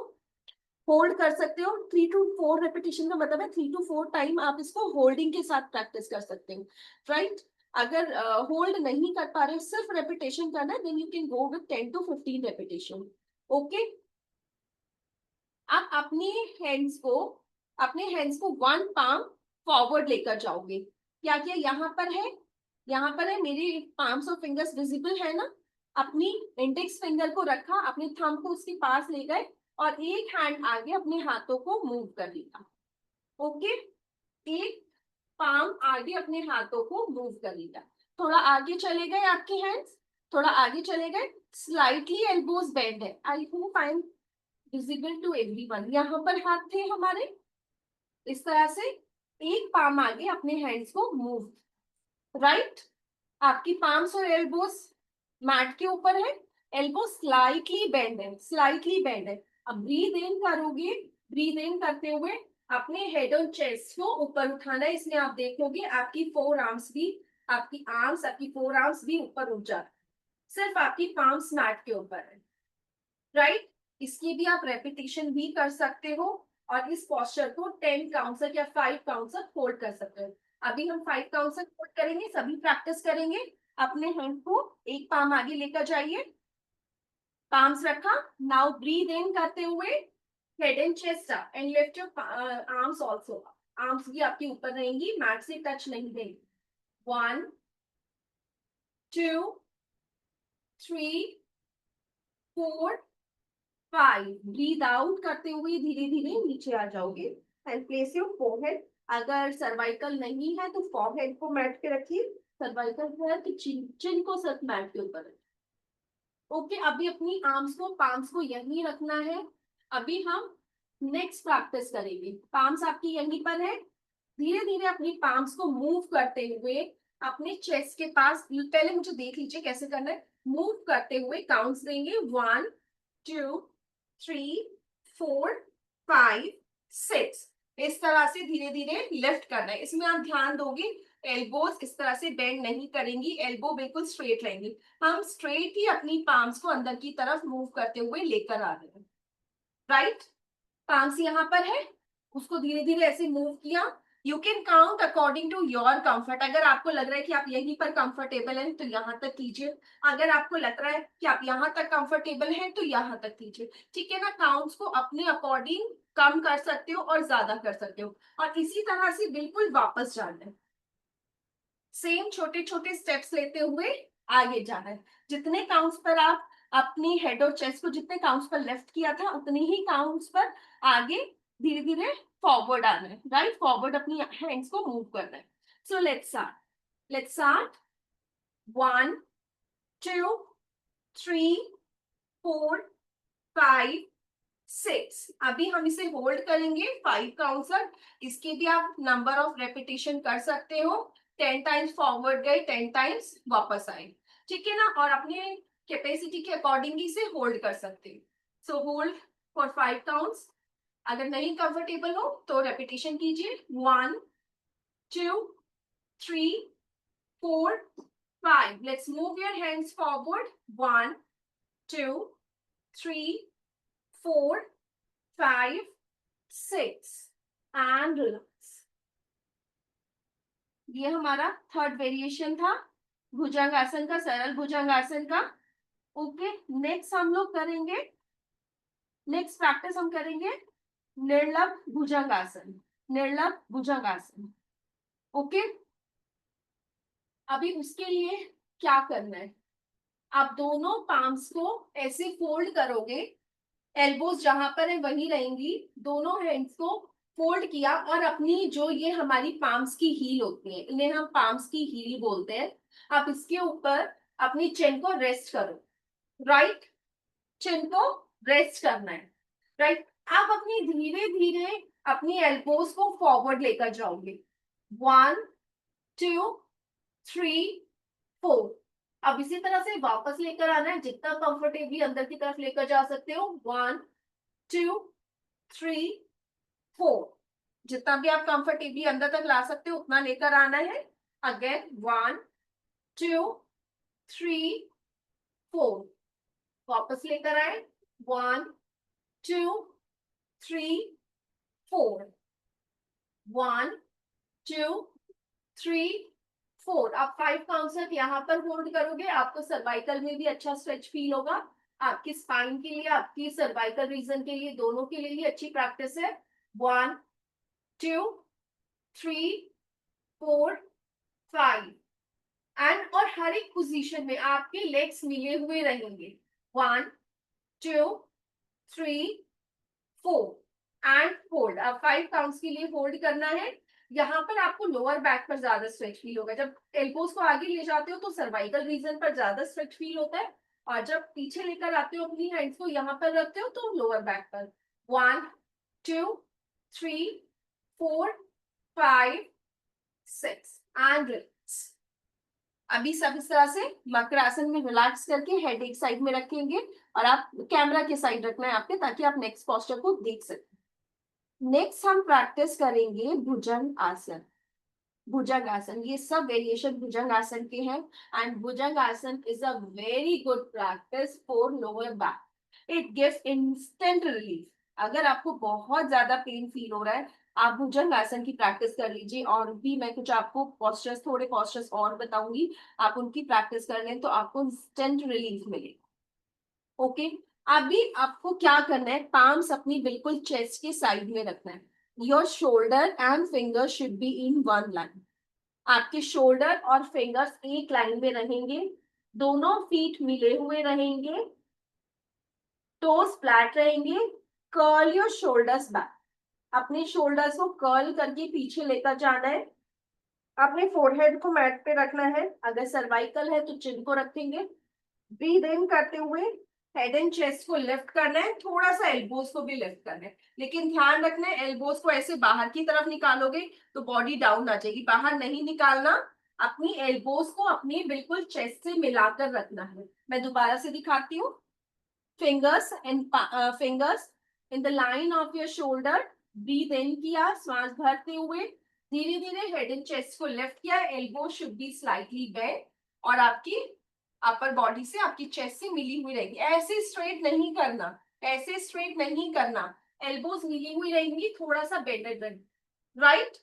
होल्ड कर सकते हो. 3 to 4 रेपिटेशन का मतलब है 3 to 4 टाइम आप इसको होल्डिंग के साथ प्रैक्टिस कर सकते हो, राइट. अगर होल्ड नहीं कर पा रहे, सिर्फ रेपिटेशन करना है, then you can go with 10 to 15 repetition. Okay, आप अपने हैंड्स को 1 पाम फॉरवर्ड लेकर जाओगे. क्या किया, यहाँ पर है मेरे पाम्स और फिंगर्स विजिबल है ना. अपनी इंडेक्स फिंगर को रखा, अपने थंब को उसके पास ले गए और एक हैंड आगे अपने हाथों को मूव कर लिया. ओके, एक पाम आगे अपने हाथों को मूव कर लिया. थोड़ा आगे चले गए आपके हैंड्स, थोड़ा आगे चले गए. स्लाइटली एल्बोज बेंड है. I hope I am visible to everyone. यहाँ पर हाथ थे हमारे, इस तरह से एक पाम आगे अपने हैंड्स को मूव, राइट. आपकी पाम्स और एल्बोज मैट के ऊपर है, एल्बो स्लाइटली बेंड है, स्लाइटली बेंड है. अब ब्रीद इन करोगे, ब्रीद इन करते हुए अपने हेड और चेस्ट को ऊपर उठाना है. इसमें आप देखोगे आपकी फोर आर्म्स भी, आपकी फोर आर्म्स भी ऊपर उठ जाती, सिर्फ आपकी पाम्स मैट के ऊपर है, राइट. इसकी भी आप रेपिटेशन भी कर सकते हो और इस पोस्चर को 10 काउंट तक या 5 काउंट तक होल्ड कर सकते हो. अभी हम 5 काउंट तक होल्ड करेंगे, सभी प्रैक्टिस करेंगे. अपने हैंड को एक पाम आगे लेकर जाइए, पाम्स रखा. नाउ ब्रीद इन करते हुए head and chest up and lift your arms also. Arms भी आपके ऊपर रहेंगी, मैट से टच नहीं देंगी. 1 2 3 4 5. ब्रीद आउट करते हुए धीरे धीरे नीचे आ जाओगे एंड प्लेस योर फोरहेड. अगर सर्वाइकल नहीं है तो फोरहेड को मैट पे रखिए. सर्वाइकल है तो चिन को सिर्फ मैट के ऊपर रखिए. ओके, अभी अपनी आर्म्स को, पाम्स को यहीं रखना है। अभी हम नेक्स्ट प्रैक्टिस करेंगे। पाम्स आपकी यहीं पर है। धीरे धीरे अपनी पाम्स को मूव करते हुए अपने चेस्ट के पास, पहले मुझे देख लीजिए कैसे करना है। मूव करते हुए काउंट्स देंगे, 1 2 3 4 5 6। इस तरह से धीरे धीरे लिफ्ट करना है। इसमें आप ध्यान दोगे, एल्बोज इस तरह से बेंड नहीं करेंगी, एल्बो बिल्कुल स्ट्रेट रहेंगी। हम स्ट्रेट ही अपनी पाम्स को अंदर की तरफ मूव करते हुए लेकर आ रहे हैं। राइट, पाम्स यहाँ पर है, उसको धीरे धीरे ऐसे मूव किया। You can count according to your comfort. अगर आपको लग रहा है कि आप यहीं पर कंफर्टेबल हैं तो यहाँ तक कीजिए। अगर आपको लग रहा है कि आप यहाँ तक कंफर्टेबल हैं तो यहाँ तक कीजिए। ठीक है ना, काउंट्स को अपने अकॉर्डिंग कम कर सकते हो और ज्यादा कर सकते हो, और इसी तरह से बिल्कुल वापस जाना है। सेम छोटे छोटे स्टेप्स लेते हुए आगे जाना है। जितने काउंट्स पर आप अपनी हेड और चेस्ट को, जितने काउंट्स पर लेफ्ट किया था उतने ही काउंट्स पर आगे धीरे धीरे फॉरवर्ड आना है। राइट, फॉरवर्ड अपनी हैंड्स को मूव करना है। So let's start 1 2 3 4 5 6। अभी हम इसे होल्ड करेंगे 5 काउंट तक। इसके भी आप नंबर ऑफ रेपिटेशन कर सकते हो। 10 टाइम्स फॉरवर्ड गए, 10 टाइम्स वापस आए। ठीक है ना, और अपने कैपेसिटी के अकॉर्डिंग इसे होल्ड कर सकते हैं। So hold for 5 counts. अगर नहीं कंफर्टेबल हो तो रेपिटेशन कीजिए, 1 2 3 4 5। Let's move your hands forward, 1 2 3 4 5 6 and relax. ये हमारा थर्ड वेरिएशन था भुजंगासन का, सरल भुजंगासन का। ओके, नेक्स्ट हम लोग करेंगे, नेक्स्ट प्रैक्टिस हम करेंगे निर्लभ भुजंगासन। निर्लभ भुजंगासन। ओके, अभी उसके लिए क्या करना है, आप दोनों पाम्स को ऐसे फोल्ड करोगे, एल्बोज जहां पर है वहीं रहेंगी। दोनों हैंड्स को फोल्ड किया और अपनी जो ये हमारी पाम्स की हील होती है, इन्हें हम पाम्स की हील बोलते हैं। आप इसके ऊपर अपनी चिन को रेस्ट करो। राइट, चिन को रेस्ट करना है। राइट, आप अपनी धीरे धीरे अपनी एल्बोज को फॉरवर्ड लेकर जाओगे, 1 2 3 4। अब इसी तरह से वापस लेकर आना है, जितना कंफर्टेबली अंदर की तरफ लेकर जा सकते हो, 1 2 3 4। जितना भी आप कंफर्टेबली अंदर तक ला सकते हो उतना लेकर आना है। अगेन 1 2 3 4। वापस लेकर आए, 1 2 3 4 1 2 3 4। आप 5 काउंट तक यहाँ पर होल्ड करोगे, आपको सर्वाइकल में भी अच्छा स्ट्रेच फील होगा। आपकी स्पाइन के लिए, आपकी सर्वाइकल रीजन के लिए, दोनों के लिए ही अच्छी प्रैक्टिस है। 1 2 3 4 5 एंड, और हर एक पोजीशन में आपके लेग्स मिले हुए रहेंगे, 1 2 3 4 एंड होल्ड। अब 5 काउंट्स के लिए होल्ड करना है। यहाँ पर आपको लोअर बैक पर ज्यादा स्ट्रेच फील होगा। जब एल्बोज को आगे ले जाते हो तो सर्वाइकल रीजन पर ज्यादा स्ट्रेच फील होता है, और जब पीछे लेकर आते हो अपनी हैंड्स को यहाँ पर रखते हो तो लोअर बैक पर। 1 2 3 4 5 6 एंड रिलैक्स। अभी सब इस तरह से मकरासन में रिलैक्स करके हेड एक साइड में रखेंगे, और आप कैमरा के साइड रखना है आपके, ताकि आप नेक्स्ट पोस्चर को देख सकें। नेक्स्ट हम प्रैक्टिस करेंगे भुजंग आसन। भुजंग आसन, ये सब वेरिएशन भुजंग आसन के हैं। एंड भुजंग आसन is a very good practice for lower back. It gives instant relief. अगर आपको बहुत ज्यादा पेन फील हो रहा है, आप भुजंग आसन की प्रैक्टिस कर लीजिए। और भी मैं कुछ आपको पोस्चर्स, थोड़े पोस्चर्स और बताऊंगी, आप उनकी प्रैक्टिस कर लें तो आपको इंस्टेंट रिलीफ मिलेगा। ओके, अभी आपको क्या करना है, पाम्स अपनी बिल्कुल चेस्ट के साइड में रखना है। Your shoulder and finger should be in one line. आपके शोल्डर और फिंगर्स एक लाइन में रहेंगे, दोनों फीट मिले हुए रहेंगे, टोस फ्लैट रहेंगे। Curl your shoulders back. अपने शोल्डर्स को कर्ल करके पीछे लेकर जाना है। अपने फोरहेड को मैट पे रखना है। अगर सर्वाइकल है तो चिन को रखेंगे। ब्रीद इन करते हुए हेड एंड चेस्ट को लिफ्ट करना है, थोड़ा सा एल्बोज को भी लिफ्ट करना है, लेकिन ध्यान रखना है एल्बोज को ऐसे बाहर की तरफ निकालोगे तो बॉडी डाउन आ जाएगी, बाहर नहीं निकालना। अपनी एल्बोज को अपनी बिल्कुल चेस्ट से मिलाकर रखना है। मैं दोबारा से दिखाती हूँ। Fingers and fingers in the line of your shoulder, breathe in किया सांस भरते हुए, धीरे धीरे हेड एंड चेस्ट को लिफ्ट किया, elbow should be slightly bend और आपकी अपर बॉडी से आपकी चेस्ट से मिली हुई रहेगी। ऐसे स्ट्रेट नहीं करना, ऐसे स्ट्रेट नहीं करना, एल्बोज मिली हुई रहेंगी, थोड़ा सा बेंडेड रहेंगे, राइट।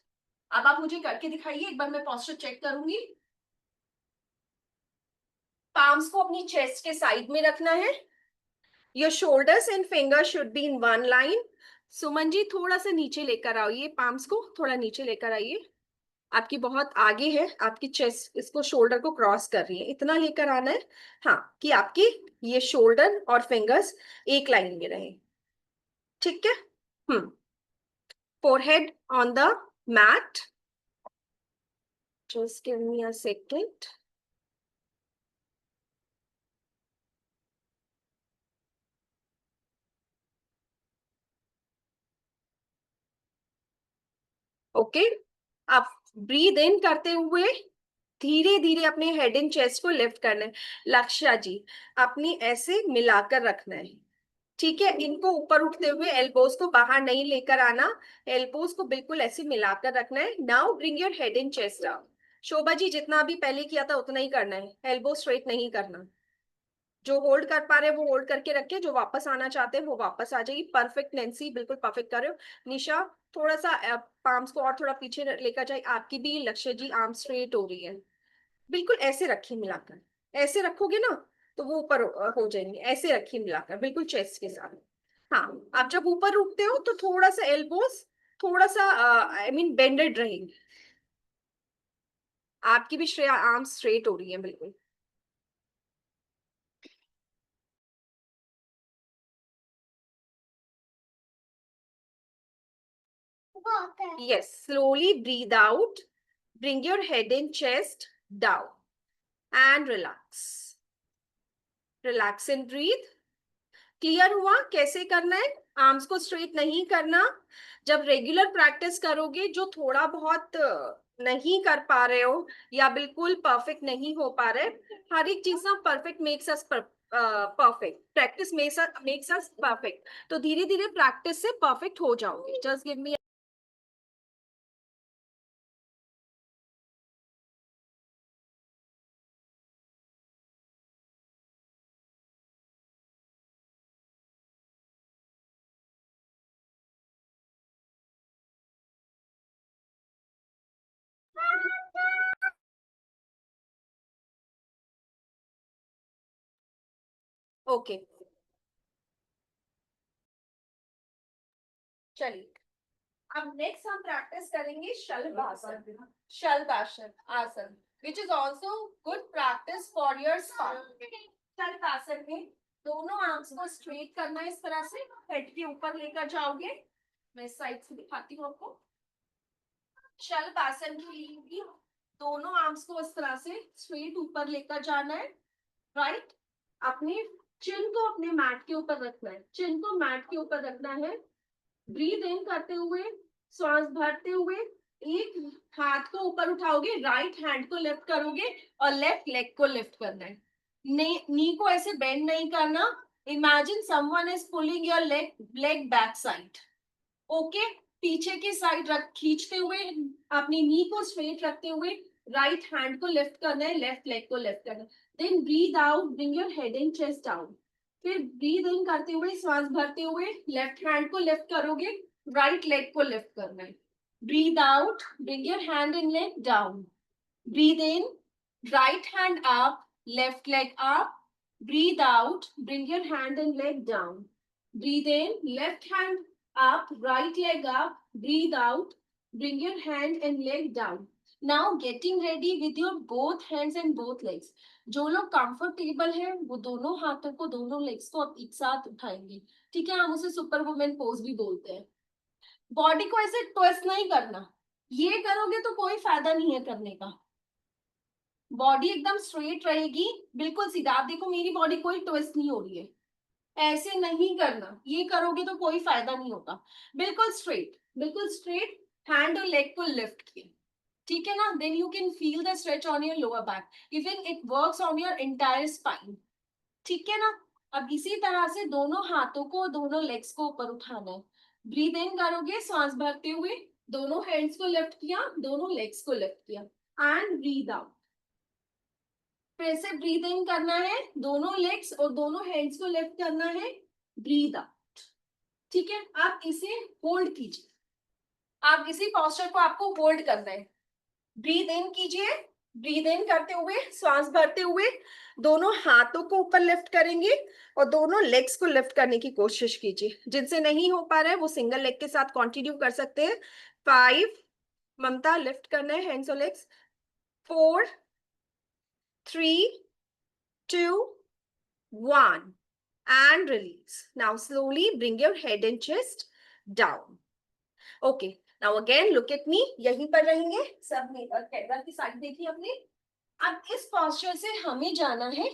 अब आप मुझे करके दिखाइए, एक बार मैं पोस्चर चेक करूंगी। पाम्स को अपनी चेस्ट के साइड में रखना है। Your shoulders and fingers should be in one line. Suman ji थोड़ा सा नीचे लेकर आइए, पाम्स को थोड़ा नीचे लेकर आइए, आपकी बहुत आगे है, आपकी चेस्ट इसको शोल्डर को क्रॉस कर रही है, इतना लेकर आना है। हाँ, कि आपकी ये शोल्डर और फिंगर्स एक लाइन में रहे, ठीक है। Hmm. Forehead on the mat, just give me a second. Okay, आप ब्रीद इन करते हुए धीरे धीरे अपने हेड एंड चेस्ट को लिफ्ट करना है। लक्ष्या जी, अपनी ऐसे मिलाकर रखना है, ठीक है। इनको ऊपर उठते हुए एल्बोज को बाहर नहीं लेकर आना, एल्बोज को बिल्कुल ऐसे मिलाकर रखना है। Now bring your head and chest down. Shobha ji जितना अभी पहले किया था उतना ही करना है, एल्बो स्ट्रेट नहीं करना। जो होल्ड कर पा रहे हैं वो होल्ड करके रखे, जो वापस आना चाहते हैं वो वापस आ जाएगी। परफेक्ट नैन्सी, बिल्कुल परफेक्ट कर रहे हो। निशा थोड़ा सा पाम्स को और थोड़ा पीछे लेकर जाए, आपकी भी लक्ष्य जी आर्म स्ट्रेट हो रही है, बिल्कुल ऐसे रखिए मिलाकर। ऐसे रखोगे ना तो वो ऊपर हो जाएंगे, ऐसे रखिए मिलाकर बिल्कुल चेस्ट के साथ। हाँ, आप जब ऊपर उठते हो तो थोड़ा सा एल्बोस थोड़ा सा आई मीन बेंडेड रहेंगे। आपकी भी श्रेया आर्म स्ट्रेट हो रही है बिल्कुल। Yes, slowly breathe out, bring your head and chest down and relax, relax and breathe. Clear हुआ कैसे करना है? आर्म्स को स्ट्रेट नहीं करना। जब रेगुलर प्रैक्टिस करोगे, जो थोड़ा बहुत नहीं कर पा रहे हो या बिल्कुल परफेक्ट नहीं हो पा रहे, हर एक चीज ना perfect makes us perfect, practice makes us perfect. तो धीरे धीरे प्रैक्टिस से परफेक्ट हो जाओगे। जस्ट गिव मी। ओके, चलिए अब नेक्स्ट हम प्रैक्टिस करेंगे शल्भासन। शल्भासन आसन which is also good practice for your spine. शल्भासन में दोनों आर्म्स को स्ट्रेट करना है, इस तरह से हेड के ऊपर लेकर जाओगे। मैं इस साइड से दिखाती हूँ आपको। शल्भासन के लिए भी दोनों आर्म्स को इस तरह से स्ट्रेट ऊपर लेकर जाना है, राइट। अपने चिन को अपने मैट के ऊपर रखना है, चिन को मैट के ऊपर रखना है। ब्रीद इन करते हुए सांस भरते हुए एक हाथ को ऊपर उठाओगे, राइट हैंड को लिफ्ट करोगे और लेफ्ट लेग को लिफ्ट करना है। नी को ऐसे बेंड नहीं करना। Imagine someone is pulling your leg back side. Okay, पीछे की साइड रख खींचते हुए अपनी नी को स्ट्रेट रखते हुए राइट हैंड को लिफ्ट करना है, लेफ्ट लेग को लिफ्ट करना है। Then breathe out, bring your head and chest down. फिर ब्रीद इन करते हुए सांस भरते हुए लेफ्ट हैंड को लिफ्ट करोगे, राइट लेग को लिफ्ट करना है। Breathe out, bring your hand and leg down. Breathe in, right hand up, left leg up. Breathe out, bring your hand and leg down. Breathe in, left hand up, right leg up. Breathe out, bring your hand and leg down. Now getting ready with your both hands and both legs. जो लोग comfortable है वो दोनों हाथों को, दोनों legs को एक साथ उठाएंगे, ठीक है। हम उसे सुपर वुमेन पोज भी बोलते हैं। बॉडी को ऐसे ट्विस्ट नहीं करना, ये करोगे तो कोई फायदा नहीं है करने का। बॉडी एकदम स्ट्रेट रहेगी, बिल्कुल सीधा। आप देखो मेरी बॉडी कोई ट्विस्ट नहीं हो रही है, ऐसे नहीं करना, ये करोगे तो कोई फायदा नहीं होगा। बिल्कुल स्ट्रेट, बिल्कुल स्ट्रेट। हैंड और लेग को लिफ्ट किया, ठीक है ना। Then you can feel the stretch on your lower back, even it works on your entire spine, ठीक है ना। अब इसी तरह से दोनों हाथों को, दोनों लेग्स को ऊपर उठाना है। ब्रीद इन करोगे सांस भरते हुए, दोनों हैंड्स को लिफ्ट किया, दोनों लेग्स को लिफ्ट किया, एंड ब्रीद आउट। फिर से ब्रीद इन करना है, दोनों लेग्स और दोनों हैंड्स को लिफ्ट करना है, ब्रीद आउट, ठीक है। आप इसे होल्ड कीजिए, आप इसी पोस्चर को आपको होल्ड करना है। ब्रीद इन कीजिए, ब्रीद इन करते हुए सांस भरते हुए दोनों हाथों को ऊपर लिफ्ट करेंगे और दोनों लेग्स को लिफ्ट करने की कोशिश कीजिए। जिनसे नहीं हो पा रहा है वो सिंगल लेग के साथ कंटिन्यू कर सकते हैं। 5, ममता लिफ्ट करना है हैंड्स और legs. 4, 3, 2, 1 and release. Now slowly bring your head and chest down. Okay. Now again look at me. यहीं पर रहेंगे सब। कैमरा की साइड देखिए अपने। अब इस पोस्चर से हमें जाना है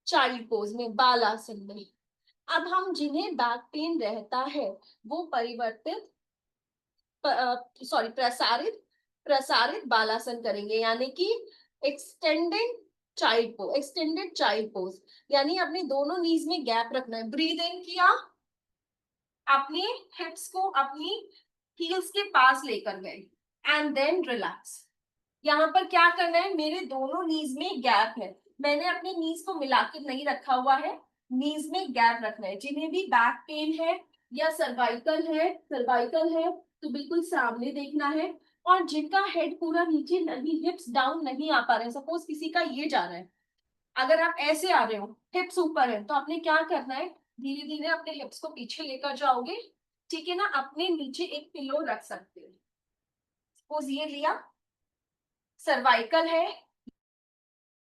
चाइल्ड पोज में, बालासन में। अब हम जिन्हें बैक पेन रहता है वो परिवर्तित प्रसारित प्रसारित बालासन करेंगे, यानी कि एक्सटेंडेड चाइल्ड पोज, यानी अपने दोनों नीज में गैप रखना है। ब्रीद इन किया, अपने हिप्स को अपनी हील्स के पास लेकर गए, एंड देन रिलैक्स। यहाँ पर क्या करना है, मेरे दोनों नीज में गैप है, मैंने अपने नीज को मिलाकर नहीं रखा हुआ है, नीज में गैप रखना है। जिन्हें भी बैक पेन है या सर्वाइकल है तो बिल्कुल सामने देखना है। और जिनका हेड पूरा नीचे नहीं, हिप्स डाउन नहीं आ पा रहे, सपोज किसी का ये जा रहा है, अगर आप ऐसे आ रहे हो, हिप्स ऊपर है, तो आपने क्या करना है, धीरे धीरे अपने हिप्स को पीछे लेकर जाओगे, ठीक है ना। अपने नीचे एक पिलो रख सकते हो, सपोज ये लिया, सर्वाइकल है,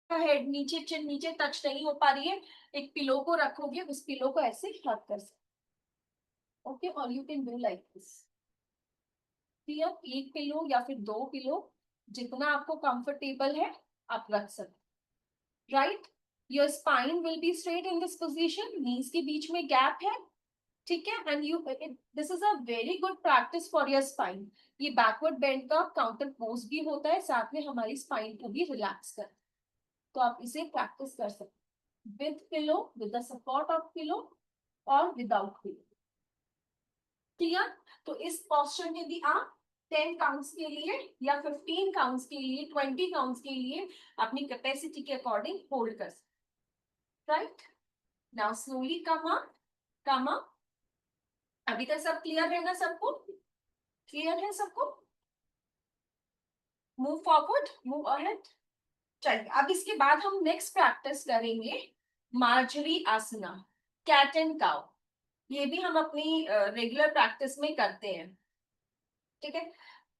हेड नीचे, चिन नीचे टच नहीं हो पा रही है, एक पिलो को रखोगे, उस पिलो को ऐसे हक कर सकते, ओके। और you can do like this, clear. एक पिलो या फिर 2 पिलो, जितना आपको कंफर्टेबल है आप रख सकते, right. Your spine will be straight in this position, knees के बीच में गैप है, ठीक है। And you, this is a very good practice for your spine. ये बैकवर्ड बेंड का काउंटर पोज भी होता है, साथ में हमारी स्पाइन को भी रिलैक्स कर, तो आप इसे प्रैक्टिस कर सकते with pillow, with the support of pillow और विदाउट पिलो, क्लियर। तो इस पोस्चर में भी आप 10 काउंट्स के लिए या 15 काउंट्स के लिए, 20 काउंट्स के लिए अपनी कैपेसिटी के अकॉर्डिंग होल्ड कर सकते, right. Now slowly come up. अभी तक सब क्लियर है ना सबको, क्लियर है सबको। Move forward, move ahead. चलिए अब इसके बाद हम नेक्स्ट प्रैक्टिस करेंगे Marjari asana, cat and cow. ये भी हम अपनी रेगुलर प्रैक्टिस में करते हैं, ठीक है।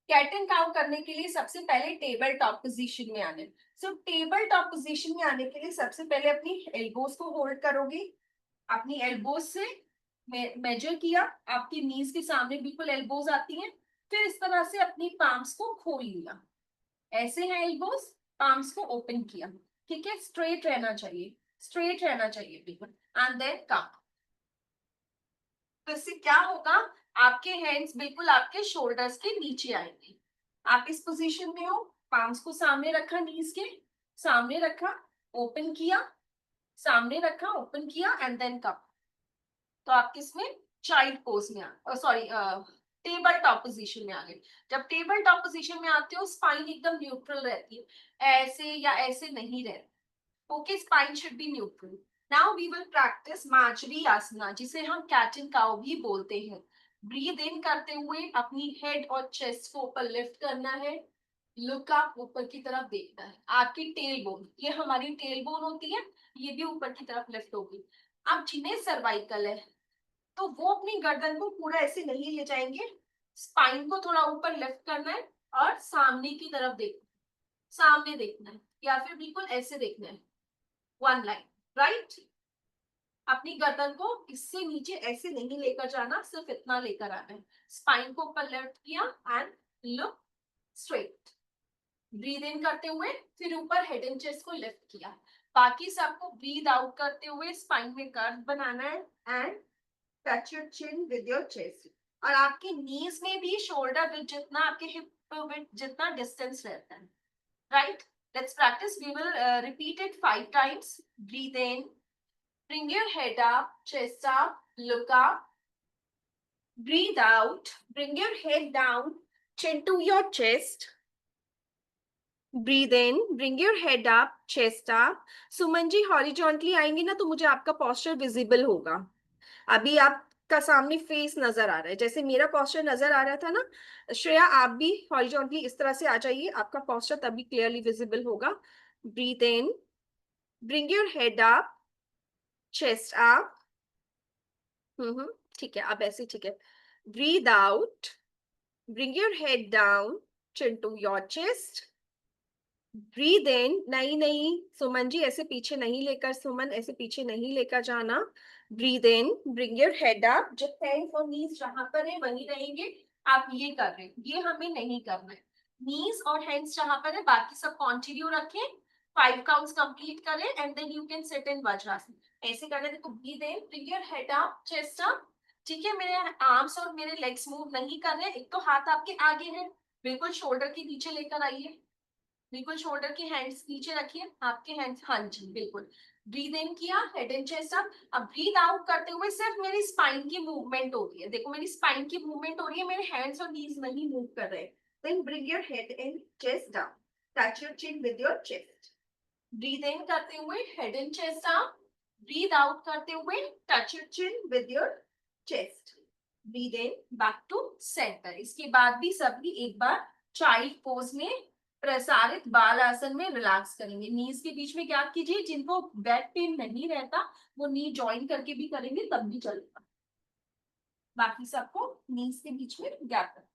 कैट एंड काउ करने के लिए सबसे पहले टेबल टॉप पोजीशन में आने। सो टेबल टॉप पोजीशन में आने के लिए सबसे पहले अपनी एल्बोज को होल्ड करोगे, अपनी एल्बोज से मेजर किया, आपकी नीज के सामने बिल्कुल एल्बोज आती हैं। फिर इस तरह से अपनी पाम्स को खोल लिया, ऐसे है एल्बोज, पाम्स को ओपन किया, ठीक है। स्ट्रेट रहना चाहिए, स्ट्रेट रहना चाहिए बिल्कुल, एंड देन कम। तो इससे क्या होगा, आपके हैंड्स बिल्कुल आपके शोल्डर्स के नीचे आएंगे। आप इस पोजीशन में हो, पाम्स को सामने रखा, नीज के सामने रखा, ओपन किया, सामने रखा, ओपन किया, एंड देन कम। तो आप किसमें, चाइल्ड पोज में सॉरी टेबल टॉप पोजीशन में आ गए। जब टेबल टॉप पोजीशन में आते हो स्पाइन एकदम न्यूट्रल रहती है, ऐसे या ऐसे नहीं रहती, okay. Spine should be neutral. Now we will practice Marjari asana, जिसे हम कैट एंड काउ भी बोलते हैं। ब्रीद इन करते हुए अपनी हेड और चेस्ट को ऊपर लिफ्ट करना है, लुक अप, ऊपर की तरफ देखना है। आपकी टेल बोन, ये हमारी टेल बोन होती है, ये भी ऊपर की तरफ लिफ्ट होगी। अब जिन्हें सर्वाइकल है तो वो अपनी गर्दन को पूरा ऐसे नहीं ले जाएंगे, स्पाइन को थोड़ा ऊपर लिफ्ट करना है और सामने की तरफ देखना है, सामने देखना है, या फिर बिल्कुल ऐसे देखना है, वन लाइन, राइट। अपनी गर्दन को इससे नीचे ऐसे नहीं लेकर जाना, सिर्फ इतना लेकर आना है। स्पाइन को ऊपर लिफ्ट किया and look straight, breathe in करते हुए फिर ऊपर हेड एंड चेस्ट को लिफ्ट किया। बाकी सबको ब्रीद आउट करते हुए स्पाइन में कर्व बनाना है and touch your chin with your chest. और आपके नीज में भी शोल्डर विथ जितना, आपके हिप विथ जितना डिस्टेंस रहता है, right. Let's practice, we will repeat it 5 times। Breathe in, bring your head up, chest up, look up. Breathe out, bring your head down, chin to your chest. Breathe in, bring your head up, chest up. Suman ji horizontally आएंगी ना तो मुझे आपका posture visible होगा। अभी आपका सामने face नजर आ रहा है, जैसे मेरा पोस्चर नजर आ रहा था ना। श्रेया आप भी हॉरिजॉन्टली इस तरह से आ जाइए, आपका पोस्चर तभी क्लियरली विजिबल होगा। Breathe in, bring your head up, chest up. ठीक है, अब ऐसे ठीक है। Breathe out, bring your head down, chin to your chest. Breathe in, नहीं नहीं सुमन जी ऐसे पीछे नहीं लेकर, सुमन ऐसे पीछे नहीं लेकर जाना। Breathe in, bring your head up, जो हैंड्स और नीज जहां पर है वहीं रहेंगे। आप ये कर रहे हैं, ये हमें नहीं करना है। नीज और हैंड्स जहां पर है बाकी सब कॉन्टिन्यू रखें, 5 काउंट्स कंप्लीट करें and then you can sit in Vajrasana. ऐसे करने देखो, breathe in, bring your head up, chest up. ठीक है, मेरे आर्म्स और मेरे लेग्स मूव नहीं कर रहे। एक तो हाथ आपके आगे है, बिल्कुल शोल्डर के नीचे लेकर आइए, बिल्कुल शोल्डर के हैंड्स नीचे रखिए, आपके हैंड्स, हाँ जी बिल्कुल। ब्रीद इन किया, हेड एंड चेस्ट अप। अब ब्रीद आउट करते हुए सिर्फ मेरी स्पाइन की मूवमेंट हो रही है, देखो मेरी स्पाइन की मूवमेंट हो रही है, मेरे हैंड्स और नीज नहीं मूव कर रहे। Then bring your head and chest down, touch your chin with your chest. Breathe in करते हुए head and chest up, breathe out करते हुए touch your chin with your chest. Breathe in, back to center. इसके बाद भी सभी एक बार child pose में प्रसारित बाल आसन में रिलैक्स करेंगे। नीज के बीच में गैप कीजिए, जिनको बैक पेन नहीं रहता वो नी ज्वाइन करके भी करेंगे तब भी चलेगा। बाकी सबको नीज के बीच में गैप करें।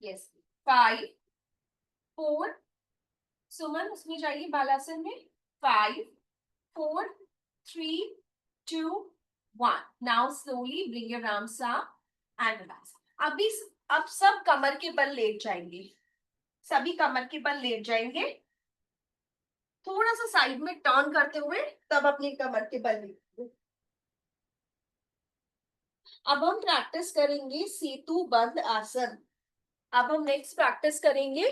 यस, 5 4, सुमन उसमें जाइए बालासन में। 5 4 3 2 1। Now slowly bring your arms up and relax. अभी अब सब कमर के बल लेट जाएंगे, सभी कमर के बल लेट जाएंगे, थोड़ा सा साइड में टर्न करते हुए तब अपनी कमर के बल लेंगे। अब हम प्रैक्टिस करेंगे सेतु बंद आसन। अब हम नेक्स्ट प्रैक्टिस करेंगे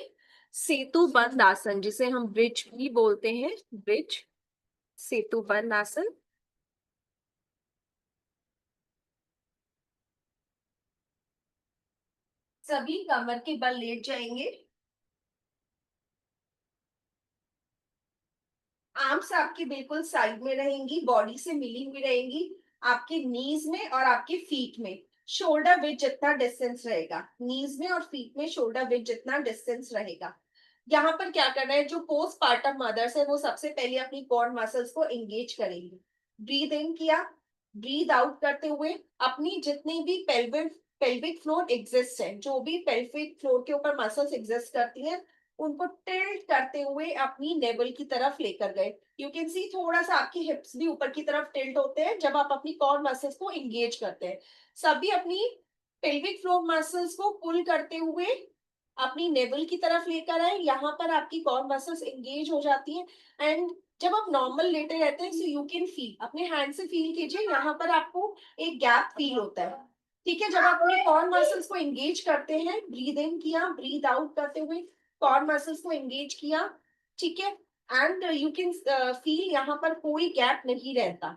सेतु बंद आसन, जिसे हम ब्रिज भी बोलते हैं, ब्रिज सेतु बंद आसन। सभी कमर के बल लेट जाएंगे, आर्म्स आपकी बिल्कुल साइड में रहेंगी, बॉडी से मिली हुई रहेंगी, आपके नीज में और आपके फीट में शोल्डर विथ जितना डिस्टेंस रहेगा, नीज में और फीट में शोल्डर विथ जितना डिस्टेंस रहेगा। यहाँ पर क्या करना है, जो पोस्ट पार्टम मदर्स है वो सबसे पहले अपनी कोर मसल्स को एंगेज करेंगे। ब्रीद इन किया, ब्रीद आउट करते हुए अपनी जितनी भी पेल्विक फ्लोर एग्जिस्ट है, जो भी पेल्विक फ्लोर के ऊपर मसल्स एग्जिस्ट करती हैं उनको टिल्ट करते हुए अपनी नेवल की तरफ लेकर गए। यू कैन सी थोड़ा सा आपकी हिप्स भी ऊपर की तरफ टिल्ट होते हैं जब आप अपनी कोर मसल्स को एंगेज करते हैं। सभी अपनी पेल्विक फ्लोर मसल्स को पुल करते हुए अपनी नेवल की तरफ लेकर आए, यहाँ पर आपकी कोर मसल्स एंगेज हो जाती हैं। एंड जब आप नॉर्मल लेटे रहते हैं सो यू कैन फील, अपने हैंड से फील कीजिए, यहाँ पर आपको एक गैप फील होता है। ठीक है, जब आप अपने कोर मसल्स को एंगेज करते हैं, ब्रीद इन किया, ब्रीद आउट करते हुए कोर मसल्स को एंगेज किया, ठीक है, एंड यू कैन फील यहाँ पर कोई गैप नहीं रहता,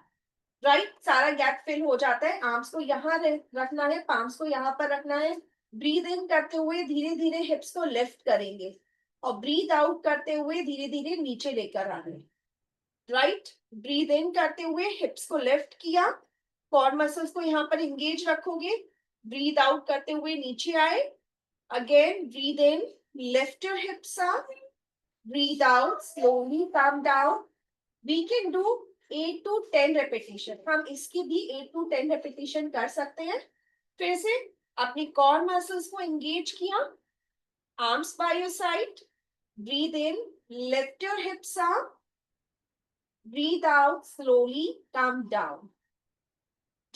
राइट, सारा गैप फिल हो जाता है। आर्म्स को यहाँ रखना है, पाम्स को यहाँ पर रखना है। ब्रीद इन करते हुए धीरे धीरे हिप्स को लिफ्ट करेंगे और ब्रीद आउट करते हुए धीरे धीरे नीचे लेकर आना है, राइट। ब्रीद इन करते हुए हिप्स को लिफ्ट किया, कोर मसल्स को यहाँ पर एंगेज रखोगे, ब्रीद आउट करते हुए नीचे आए, again breathe in, lift your hips up, breathe out, slowly come down. We can do 8 to 10 repetition, हम इसकी भी 8 to 10 repetition कर सकते हैं। फिर से अपनी कोर मसल्स को एंगेज किया, arms by your side, breathe in, lift your hips up, breathe out, slowly come down.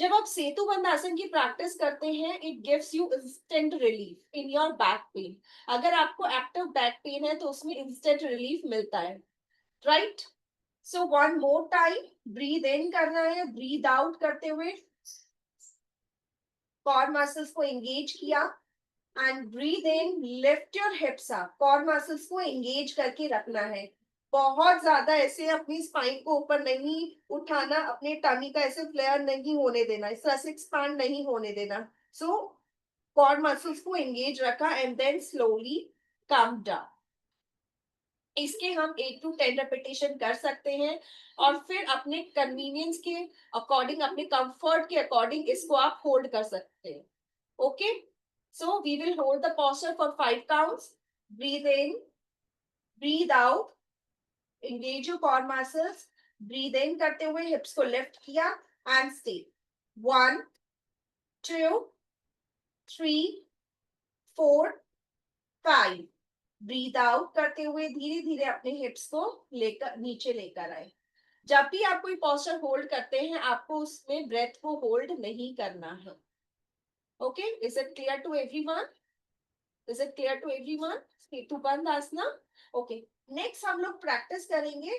जब आप सेतु बंद आसन की प्रैक्टिस करते हैं, it gives you instant relief in your back pain. अगर आपको एक्टिव बैक पेन है तो उसमें इंस्टेंट रिलीफ मिलता है, right. So one more time, breathe in करना है, ब्रीद आउट करते हुए कोर मसल्स को एंगेज किया and breathe in, lift your hips up, core muscles को एंगेज करके रखना है। बहुत ज्यादा ऐसे अपनी स्पाइन को ऊपर नहीं उठाना, अपने टमी का ऐसे फ्लेयर नहीं होने देना, इस तरह से एक्सपांड नहीं होने देना। सो कोर मसल्स को एंगेज रखा and then slowly come down. इसके हम 8 to 10 रेपिटेशन कर सकते हैं और फिर अपने कन्वीनियंस के अकॉर्डिंग, अपने कंफर्ट के अकॉर्डिंग इसको आप होल्ड कर सकते हैं। Okay, so we will hold the posture for 5 counts. Breathe in, breathe out, engage your core muscles. Breathe in करते हुए हिप्स को लिफ्ट किया एंड स्टे। 1 2 3 4 5। ब्रीद आउट करते हुए धीरे धीरे अपने हिप्स को लेकर नीचे लेकर आए। जब भी आप कोई पोस्चर होल्ड करते हैं, आपको उसमें ब्रेथ को होल्ड नहीं करना है। Okay, is it clear to everyone? Is it clear to everyone? Setu Bandha asana. Okay, next हम लोग प्रैक्टिस करेंगे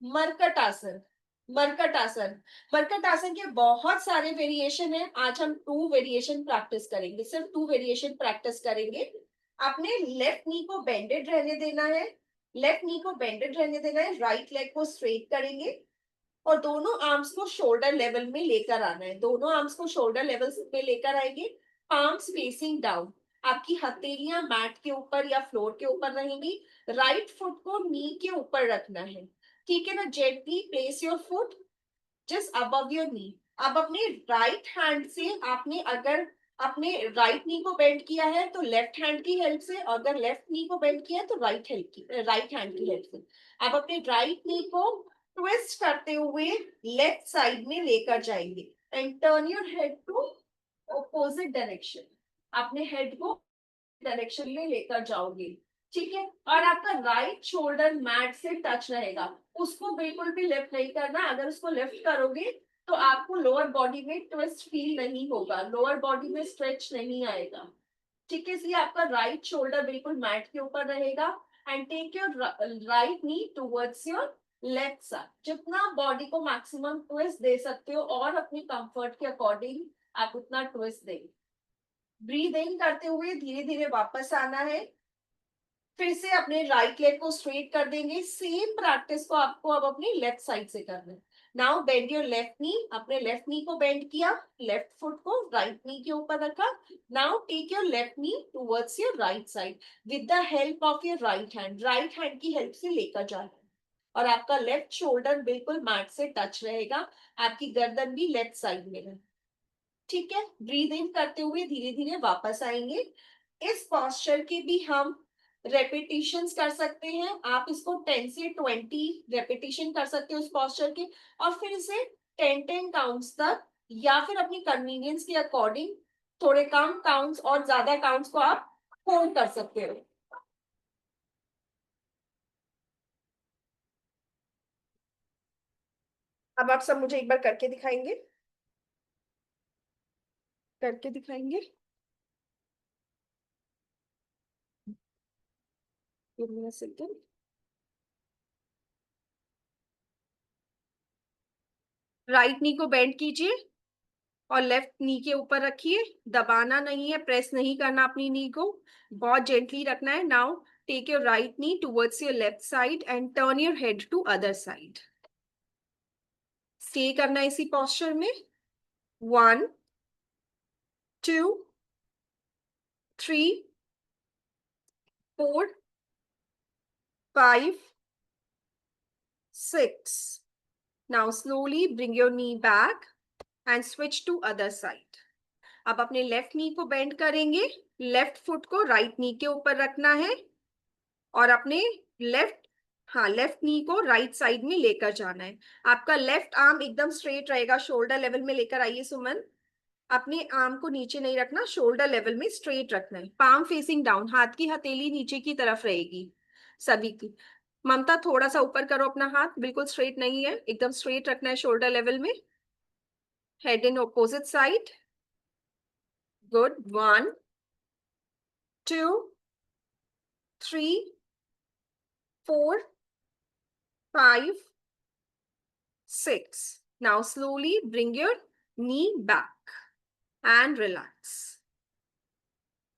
मरकट आसन। मरकट आसन, मरकट आसन के बहुत सारे वेरिएशन है। आज हम 2 वेरिएशन प्रैक्टिस करेंगे, सिर्फ 2 वेरिएशन प्रैक्टिस करेंगे। आपने लेफ्ट नी को बेंडेड रहने देना है, लेफ्ट नी को बेंडेड रहने देना है, राइट लेग को स्ट्रेट करेंगे और दोनों आर्म्स को शोल्डर लेवल में लेकर आना है। दोनों आर्म्स को शोल्डर लेवल में लेकर आएंगे, पाम्स फेसिंग डाउन। आपकी हथेलियां मैट के ऊपर या फ्लोर के ऊपर रहेंगी। राइट फुट को नी के ऊपर रखना है, ठीक है ना। Gently place your foot just above your knee. अब अपने राइट हैंड से आपने अगर अपने राइट नी को बेंड किया है तो लेफ्ट हैंड की हेल्प से, अगर लेफ्ट नी को बेंड किया है तो राइट हैंड की हेल्प से आप अपने राइट नी को ट्विस्ट करते हुए लेफ्ट साइड में लेकर जाएंगे and turn your head to opposite direction. अपने हेड को डायरेक्शन में लेकर जाओगे, ठीक है। और आपका राइट शोल्डर मैट से टच रहेगा, उसको बिल्कुल भी लिफ्ट नहीं करना। अगर उसको लिफ्ट करोगे तो आपको लोअर बॉडी में ट्विस्ट फील नहीं होगा, लोअर बॉडी में स्ट्रेच नहीं आएगा, ठीक है। इसलिए आपका राइट शोल्डर बिल्कुल मैट के ऊपर रहेगा and take your right knee towards your left side. जितना बॉडी को मैक्सिमम ट्विस्ट दे सकते हो और अपनी कंफर्ट के अकॉर्डिंग आप उतना ट्विस्ट देंगे। ब्रीद इन करते हुए धीरे धीरे वापस आना है, फिर से अपने राइट लेग को स्ट्रेट कर देंगे। सेम प्रैक्टिस को आपको अब अपनी लेफ्ट साइड से करना है। Now bend your left knee, अपने लेफ्ट नी को बेंड किया, लेफ्ट फुट को राइट नी के ऊपर रखा। Now take your left knee towards your right side with the help of your right hand, right hand की हेल्प से लेकर जाना है और आपका लेफ्ट शोल्डर बिल्कुल मैट से टच रहेगा, आपकी गर्दन भी लेफ्ट साइड में है, ठीक है। ब्रीद इन करते हुए धीरे धीरे वापस आएंगे। इस पॉस्चर के भी हम रेपिटेशंस कर सकते हैं। आप इसको 10 से 20 रेपिटेशन कर सकते हो इस पॉस्चर के, और फिर इसे 10 काउंट्स तक या फिर अपनी कन्वीनियंस के अकॉर्डिंग थोड़े कम काउंट्स और ज्यादा काउंट्स को आप होल्ड कर सकते हो। अब आप सब मुझे एक बार करके दिखाएंगे, करके दिखाएंगे। Give me a second. Right knee को बेंड कीजिए और लेफ्ट नी के ऊपर रखिए, दबाना नहीं है, प्रेस नहीं करना अपनी नी को, बहुत जेंटली रखना है। Now take your right knee towards your left side and turn your head to other side. Stay करना है इसी पोस्चर में। 1 2 3 4 5 6। Now slowly bring your knee back and switch to other side. अब अपने लेफ्ट नी को bend करेंगे, left foot को right knee के ऊपर रखना है और अपने लेफ्ट नी को राइट साइड में लेकर जाना है। आपका लेफ्ट आर्म एकदम स्ट्रेट रहेगा, शोल्डर लेवल में लेकर आइए सुमन। अपने आर्म को नीचे नहीं रखना, शोल्डर लेवल में स्ट्रेट रखना है। पाम फेसिंग डाउन, हाथ की हथेली नीचे की तरफ रहेगी सभी की। ममता थोड़ा सा ऊपर करो अपना हाथ, बिल्कुल स्ट्रेट नहीं है, एकदम स्ट्रेट रखना है शोल्डर लेवल में। Head in opposite side. Good. 1, 2, 3, 4, 5, 6. Now slowly bring your knee back and relax.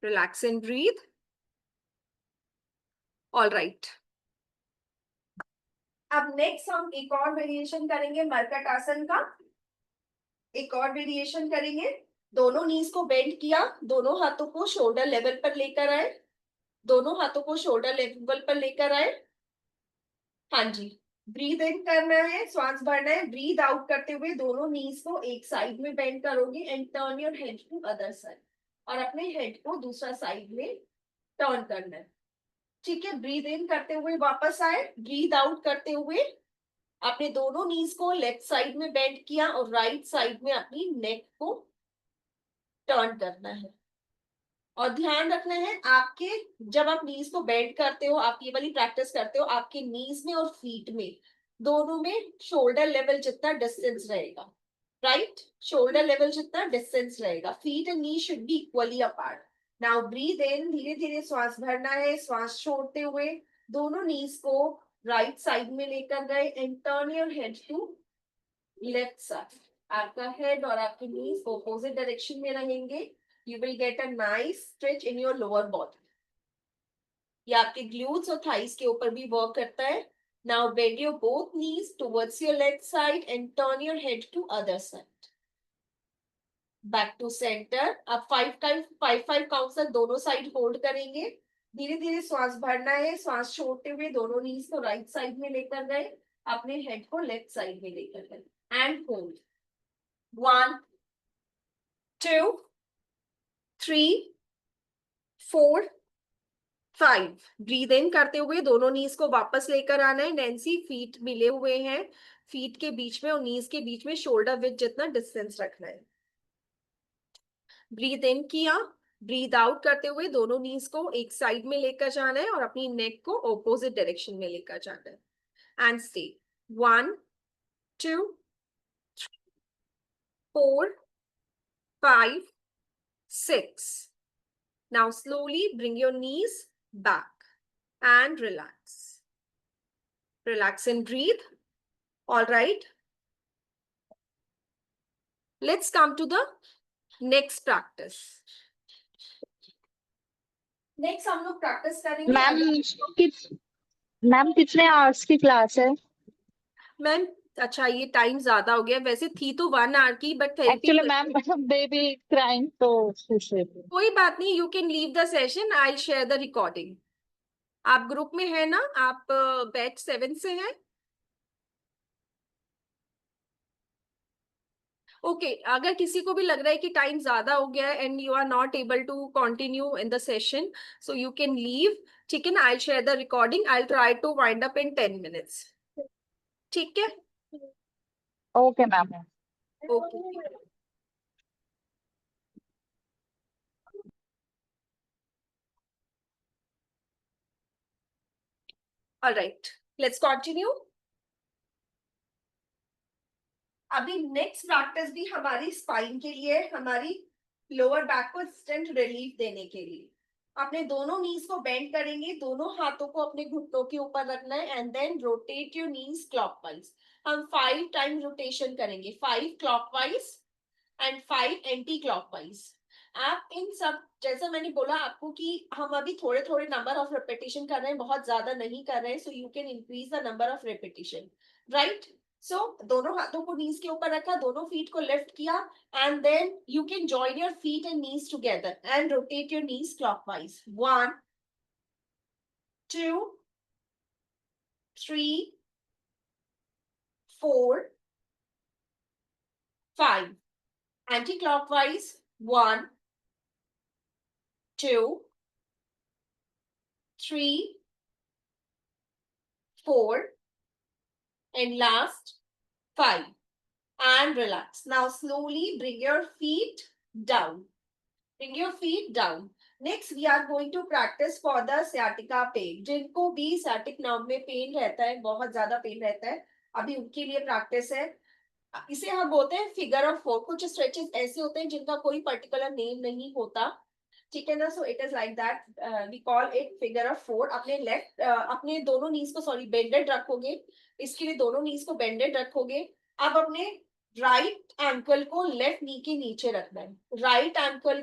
Relax and breathe. All right. अब नेक्स्ट हम एक और वेरिएशन करेंगे मरकट आसन का. एक और वेरिएशन करेंगे. दोनों नीज को बेंड किया, दोनों हाथों को शोल्डर लेवल पर लेकर आए, दोनों हाथों को शोल्डर लेवल पर लेकर आए. हाँ जी. ब्रीद इन करना है, श्वास भरना है. ब्रीद आउट करते हुए दोनों नीज को एक साइड में बेंड करोगे and turn your head to other side. और अपने हेड को दूसरा साइड में टर्न करना है. ठीक है. ब्रीद इन करते हुए वापस आए. ब्रीद आउट करते हुए अपने दोनों नीज को लेफ्ट साइड में बेंड किया और राइट साइड में अपनी नेक को टर्न करना है. और ध्यान रखना है आपके, जब आप नीज को बेंड करते हो, आप ये वाली प्रैक्टिस करते हो, आपके नीज में और फीट में दोनों में शोल्डर लेवल जितना डिस्टेंस रहेगा. राइट. शोल्डर लेवल जितना डिस्टेंस रहेगा. Feet and knee should be equally apart. Now breathe in. धीरे धीरे श्वास भरना है. श्वास छोड़ते हुए दोनों नीज को राइट साइड में लेकर गए and turn your head to left side. आपका हेड और आपके नीज ऑपोजिट डायरेक्शन में रहेंगे. You will get a nice stretch in your lower body. ये आपके glutes और thighs के ऊपर भी work करता है. Now bend your both knees towards your left side and turn your head to other side. Back to center. अब 5 counts तक दोनों साइड होल्ड करेंगे. धीरे धीरे श्वास भरना है. श्वास छोड़ते हुए दोनों नीज को राइट साइड में लेकर गए, अपने हेड को लेफ्ट साइड में लेकर गए एंड होल्ड. 1, 2, 3, 4, 5. ब्रीद इन करते हुए दोनों नीज को वापस लेकर आना है. नैन्सी, फीट मिले हुए हैं. फीट के बीच में और नीज के बीच में शोल्डर विड्थ जितना डिस्टेंस रखना है. ब्रीद इन किया. ब्रीद आउट करते हुए दोनों नीज को एक साइड में लेकर जाना है और अपनी नेक को ऑपोजिट डायरेक्शन में लेकर जाना है. And stay. 1, 2, 3, 4, 5, 6. Now slowly bring your knees back and relax. Relax and breathe. All right. Let's come to the next practice. Next हम लोग प्रैक्टिस करेंगे. मैम कितने आवर्स की क्लास है? मैम अच्छा, ये टाइम ज्यादा हो गया. वैसे थी तो 1 आवर की, but therapy actually ma'am baby crying तो कोई बात नहीं. You can leave the session. I share the recording. आप ग्रुप में है ना? आप बैच 7 से हैं? ओके. अगर किसी को भी लग रहा है कि टाइम ज्यादा हो गया है and you are not able to continue in the session, so you can leave. ठीक है ना? I share the recording. I try to wind up in 10 minutes. ठीक है? Okay ma'am. Okay. All right, let's continue. अभी next practice भी हमारी spine के लिए, हमारी लोअर बैक को इंस्टेंट रिलीफ देने के लिए. अपने दोनों नीज को बेंड करेंगे. दोनों हाथों को अपने घुटनों के ऊपर रखना है and then rotate your knees clockwise. हम 5 टाइम रोटेशन करेंगे. 5 क्लॉकवाइज एंड 5 एंटी क्लॉकवाइज. आप इन सब, जैसा मैंने बोला आपको कि हम अभी थोड़े थोड़े नंबर ऑफ रिपीटिशन कर रहे हैं, बहुत ज्यादा नहीं कर रहे हैं. So you can increase the number of repetition. Right. So दोनों हाथों को नीज के ऊपर रखा, दोनों फीट को लिफ्ट किया and then you can join your feet and knees together and rotate your knees clockwise. 1, 2, 3, 4, 5. Anti-clockwise. 1, 2, 3, 4, and last 5. And relax. Now slowly bring your feet down. Bring your feet down. Next we are going to practice for the sciatica pain. जिनको भी sciatic nerve में pen रहता है, बहुत ज्यादा pen रहता है, अभी उनके लिए प्रैक्टिस है. इसे हम बोलते हैं फिगर ऑफ फोर। कुछ स्ट्रेचेस ऐसे होते हैं जिनका कोई पर्टिकुलर नेम नहीं होता, ठीक है ना। So it is like that, we call it figure of four. अपने लेफ्ट अपने दोनों नीज को सॉरी बेंडेड रखोगे, इसके लिए दोनों नीज को बेंडेड रखोगे। अब अपने राइट एंकल को लेफ्ट नी के नीचे रखना है, राइट एंकल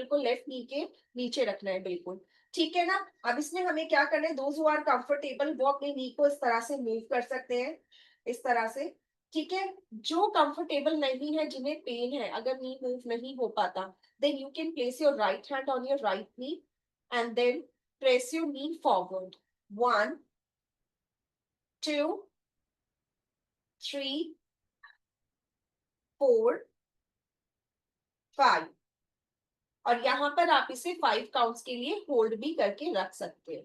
को लेफ्ट नी के नीचे रखना है, बिल्कुल ठीक है ना। अब इसमें हमें क्या करना है, दोज हु आर कंफर्टेबल वो अपने नी को इस तरह से मूव कर सकते हैं, इस तरह से, ठीक है। जो कंफर्टेबल नहीं है, जिन्हें पेन है, अगर नी मूव नहीं हो पाता, then you can place your right hand on your right knee and then press your knee forward. 1, 2, 3, 4, 5। और यहाँ पर आप इसे 5 काउंट्स के लिए होल्ड भी करके रख सकते हैं,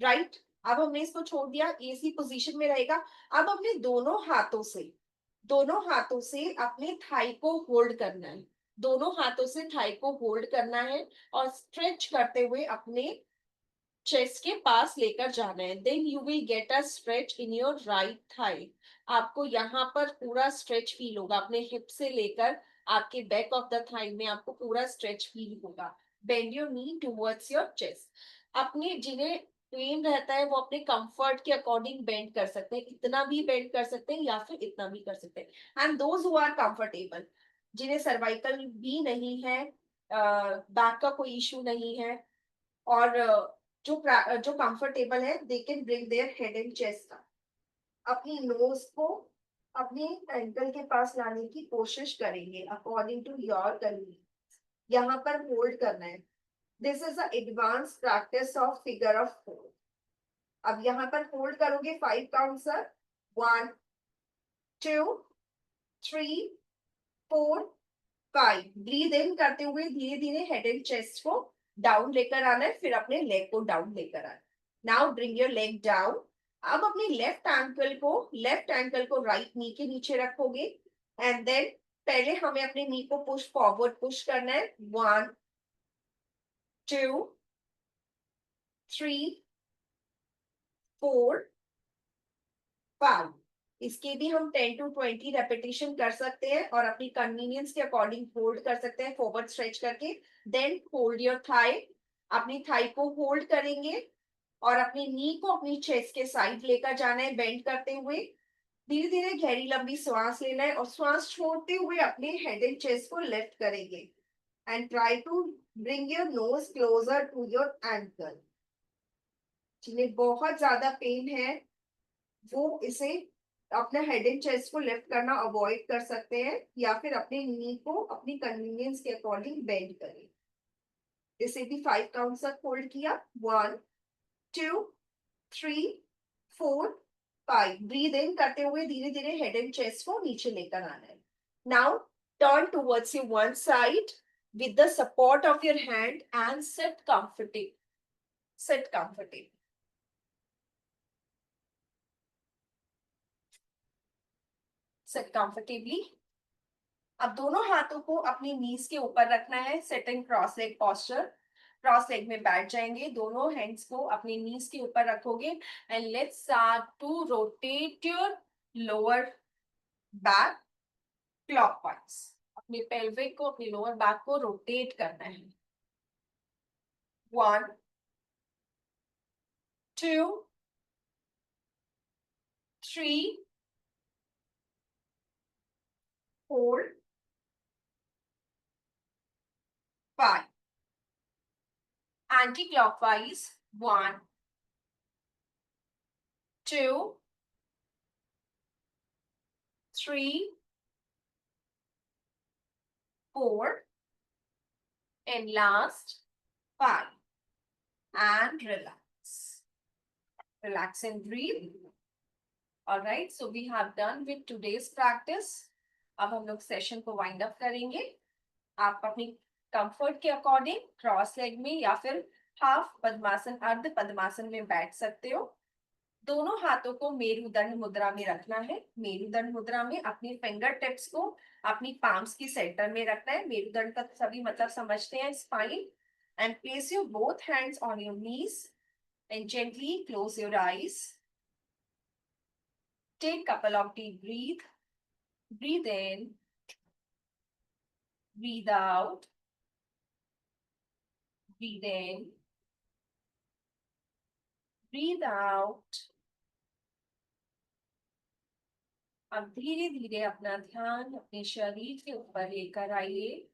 राइट। अब हमने इसको छोड़ दिया, इसी पोजीशन में रहेगा। अब अपने दोनों हाथों से अपने थाई को होल्ड करना है, दोनों हाथों से थाई को होल्ड करना है और स्ट्रेच करते हुए अपने चेस्ट के पास लेकर जाना है। Then you will get a stretch in your right thigh. आपको यहाँ पर पूरा स्ट्रेच फील होगा, अपने हिप से लेकर आपके बैक ऑफ द थाई में आपको पूरा स्ट्रेच फील होगा। Bend your knee towards your chest. अपने जिन्हें पेन रहता है वो अपने कंफर्ट के अकॉर्डिंग बेंड कर सकते हैं, इतना भी बेंड कर सकते हैं या फिर इतना भी कर सकते हैं। And those who are comfortable, जिन्हें सर्वाइकल भी नहीं है, बैक का कोई इशू नहीं है, और जो कंफर्टेबल है, they can bring their head and chest up. अपनी नोज को अपने एंकल के पास लाने की कोशिश करेंगे अकॉर्डिंग टू योर कन्वीनियंस। यहाँ पर होल्ड करना है। This is a advance practice of figure of four. अब यहाँ पर होल्ड करोगे 5 काउंट सर, 1, 2, 3, 4, 5। ब्रीद इन करते हुए धीरे धीरे हेड एंड चेस्ट को डाउन लेकर आना है, फिर अपने लेग को डाउन लेकर आना है। Now bring your leg down. अब अपने लेफ्ट एंकल को राइट नी के नीचे रखोगे एंड देन पहले हमें अपने नी को पुश फॉरवर्ड पुश करना है। 1, 2, 3, 4, 5। इसके भी हम 10 to 20 रेपिटेशन कर सकते हैं और अपनी कन्वीनियंस के अकॉर्डिंग होल्ड कर सकते हैं फॉरवर्ड स्ट्रेच करके। देन होल्ड योर थाई, अपनी थाई को होल्ड करेंगे और अपनी नी को अपनी चेस्ट के साइड लेकर जाना है बेंड करते हुए। धीरे धीरे गहरी लंबी श्वास लेना है और श्वास छोड़ते हुए अपने हेड एंड चेस्ट को लिफ्ट करेंगे and try to bring your nose closer to your ankle. जिन्हें बहुत ज्यादा पेन है वो इसे अपना हेड एंड चेस्ट को लिफ्ट करना अवॉइड कर सकते हैं या फिर अपने नी को अपनी कन्वीनियंस के अकॉर्डिंग बेंड करें। इसे भी 5 काउंट तक होल्ड किया। 1, 2, 3, 4, 5। ब्रीद इन करते हुए धीरे धीरे हेड एंड चेस्ट को नीचे लेकर आना है। Now turn towards your one side with the support of your hand and sit comfortably. Sit comfortably. Sit comfortably. अब दोनों हाथों को अपनी नीज के ऊपर रखना है, sitting cross leg posture. Cross leg में बैठ जाएंगे, दोनों हैंड्स को अपनी नीज के ऊपर रखोगे and let's start to rotate your lower back clockwise. अपने पेल्विक को, अपनी लोअर बैक को रोटेट करना है। 1, 2, 3, 4, 5। Anti-clockwise. 1, 2, 3, 4, and last 5. And relax. Relax and breathe. All right, so we have done with today's practice. अब हम लोग सेशन को वाइंड अप करेंगे। आप अपनी कंफर्ट के अकॉर्डिंग क्रॉस लेग में या फिर हाफ पद्मासन, अर्ध पद्मासन में बैठ सकते हो। दोनों हाथों को मेरुदंड मुद्रा में रखना है। मेरुदंड मुद्रा में अपनी फिंगर टिप्स को अपनी पाम्स की सेंटर में रखना है। मेरुदंड का सभी मतलब समझते हैं, spine. And place your both hands on your knees and gently close your eyes. Take couple of deep breath Breathe in. Breathe out. Breathe in. Breathe out. अब धीरे धीरे अपना ध्यान अपने शरीर के ऊपर लेकर आइए.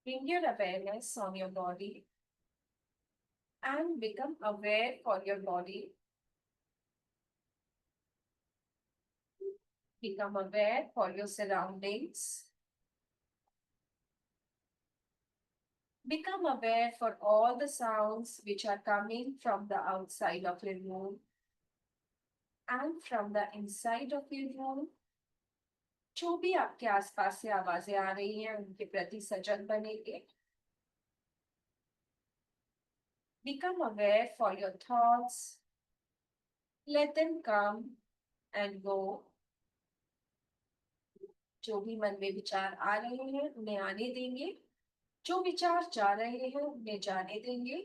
Bring your awareness on your body and become aware for your body. Become aware for your surroundings. Become aware for all the sounds which are coming from the outside of your room and from the inside of your room. जो भी आपके आसपास से आवाजें आ रही हैं उनके प्रति सजग बनेंगे. Become aware for your thoughts. Let them come and go. जो भी मन में विचार आ रहे हैं उन्हें आने देंगे. जो विचार जा रहे हैं उन्हें जाने देंगे.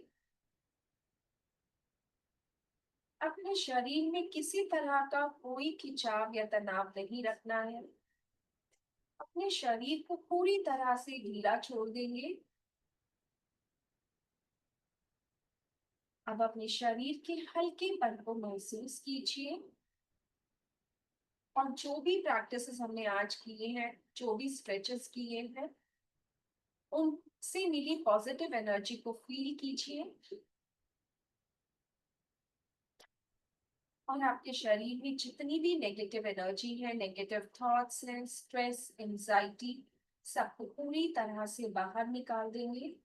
अपने शरीर में किसी तरह का कोई खिंचाव या तनाव नहीं रखना है. अपने शरीर को पूरी तरह से ढीला छोड़ देंगे. अब अपने शरीर के हल्केपन को महसूस कीजिए. और जो भी प्रैक्टिसेस हमने आज किए हैं, जो भी स्ट्रेचेस किए हैं, उनसे मिली पॉजिटिव एनर्जी को फील कीजिए. और आपके शरीर में जितनी भी नेगेटिव एनर्जी है, नेगेटिव थॉट्स हैं, स्ट्रेस, एंजाइटी, सबको पूरी तरह से बाहर निकाल देंगे.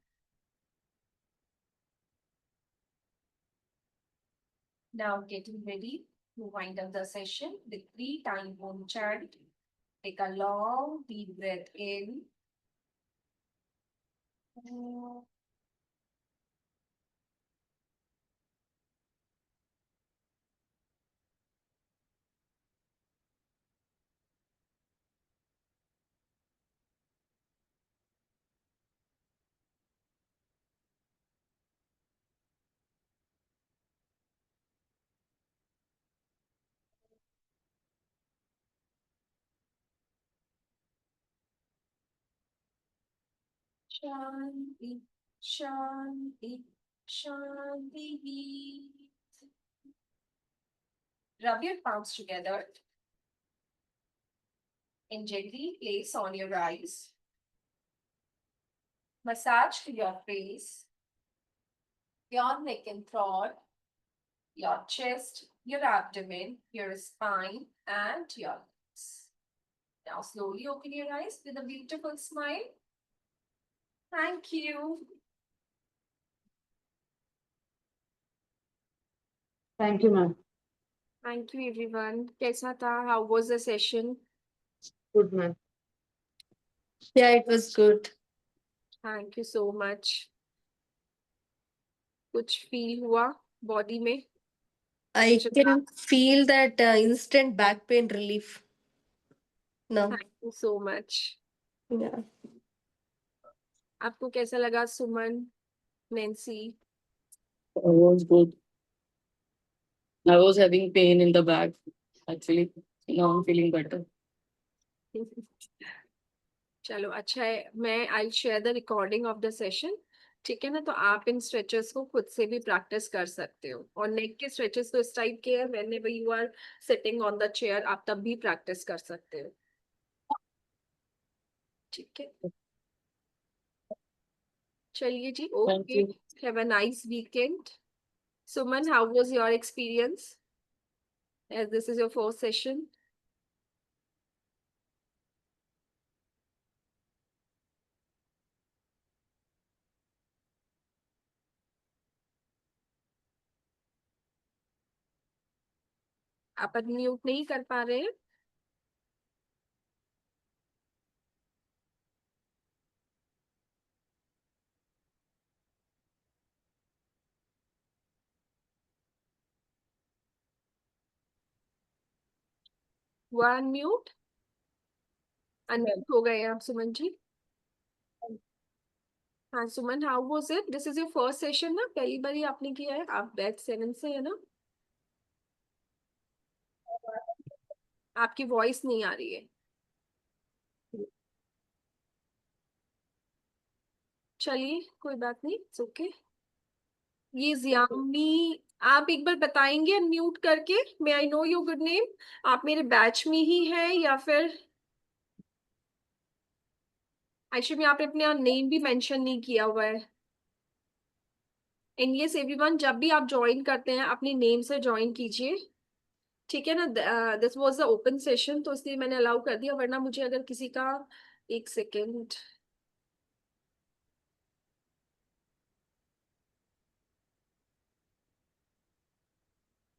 Now getting ready to wind up the session with 3-time Om chant. Take a long deep breath in. Shanti, Shanti, Shanti. Rub your palms together and gently place on your eyes. Massage your face, your neck and throat, your chest, your abdomen, your spine, and your legs. Now slowly open your eyes with a beautiful smile. Thank you. Thank you, ma'am. Thank you, everyone. कैसा था? How was the session? Good, ma'am. Yeah, it was good. Thank you so much. कुछ feel हुआ body में? I Which is can feel that instant back pain relief. No. Thank you so much. Yeah. आपको कैसा लगा सुमन, Nancy? It was good. I was having pain in the back, actually. Now I'm feeling better. चलो अच्छा है. मैं I'll share the recording of the session. ठीक है ना? तो आप इन स्ट्रेचेस को खुद से भी प्रैक्टिस कर सकते हो. और नेक के स्ट्रेचेस तो इस टाइप के हैं, whenever you are sitting on the chair, आप तब भी प्रैक्टिस कर सकते हो. ठीक है, चलिए जी. Thank okay, you. Have a nice weekend. Suman, how was your experience as this is your first session? आप अनम्यूट नहीं कर पा रहे हैं? हुआ अनम्यूट? अनम्यूट हो गए आप सुमन जी. हाँ Suman, how was it? This is your first session ना? पहली बार ही आपने किया है? आप बैच 7 से है ना? आपकी वॉइस नहीं आ रही है। चलिए कोई बात नहीं, इट्स ओके। ये जियामी, आप एक बार बताएंगे म्यूट करके, may I know your good name, आप मेरे बैच में ही है या फिर? एक्चुअली आपने अपना नेम भी मेंशन नहीं किया हुआ है। एंड यस एवरीवन, जब भी आप ज्वाइन करते हैं अपने नेम से ज्वाइन कीजिए, ठीक है ना। This was the open session, तो इसलिए मैंने अलाउ कर दिया, वरना मुझे अगर किसी का, एक सेकेंड,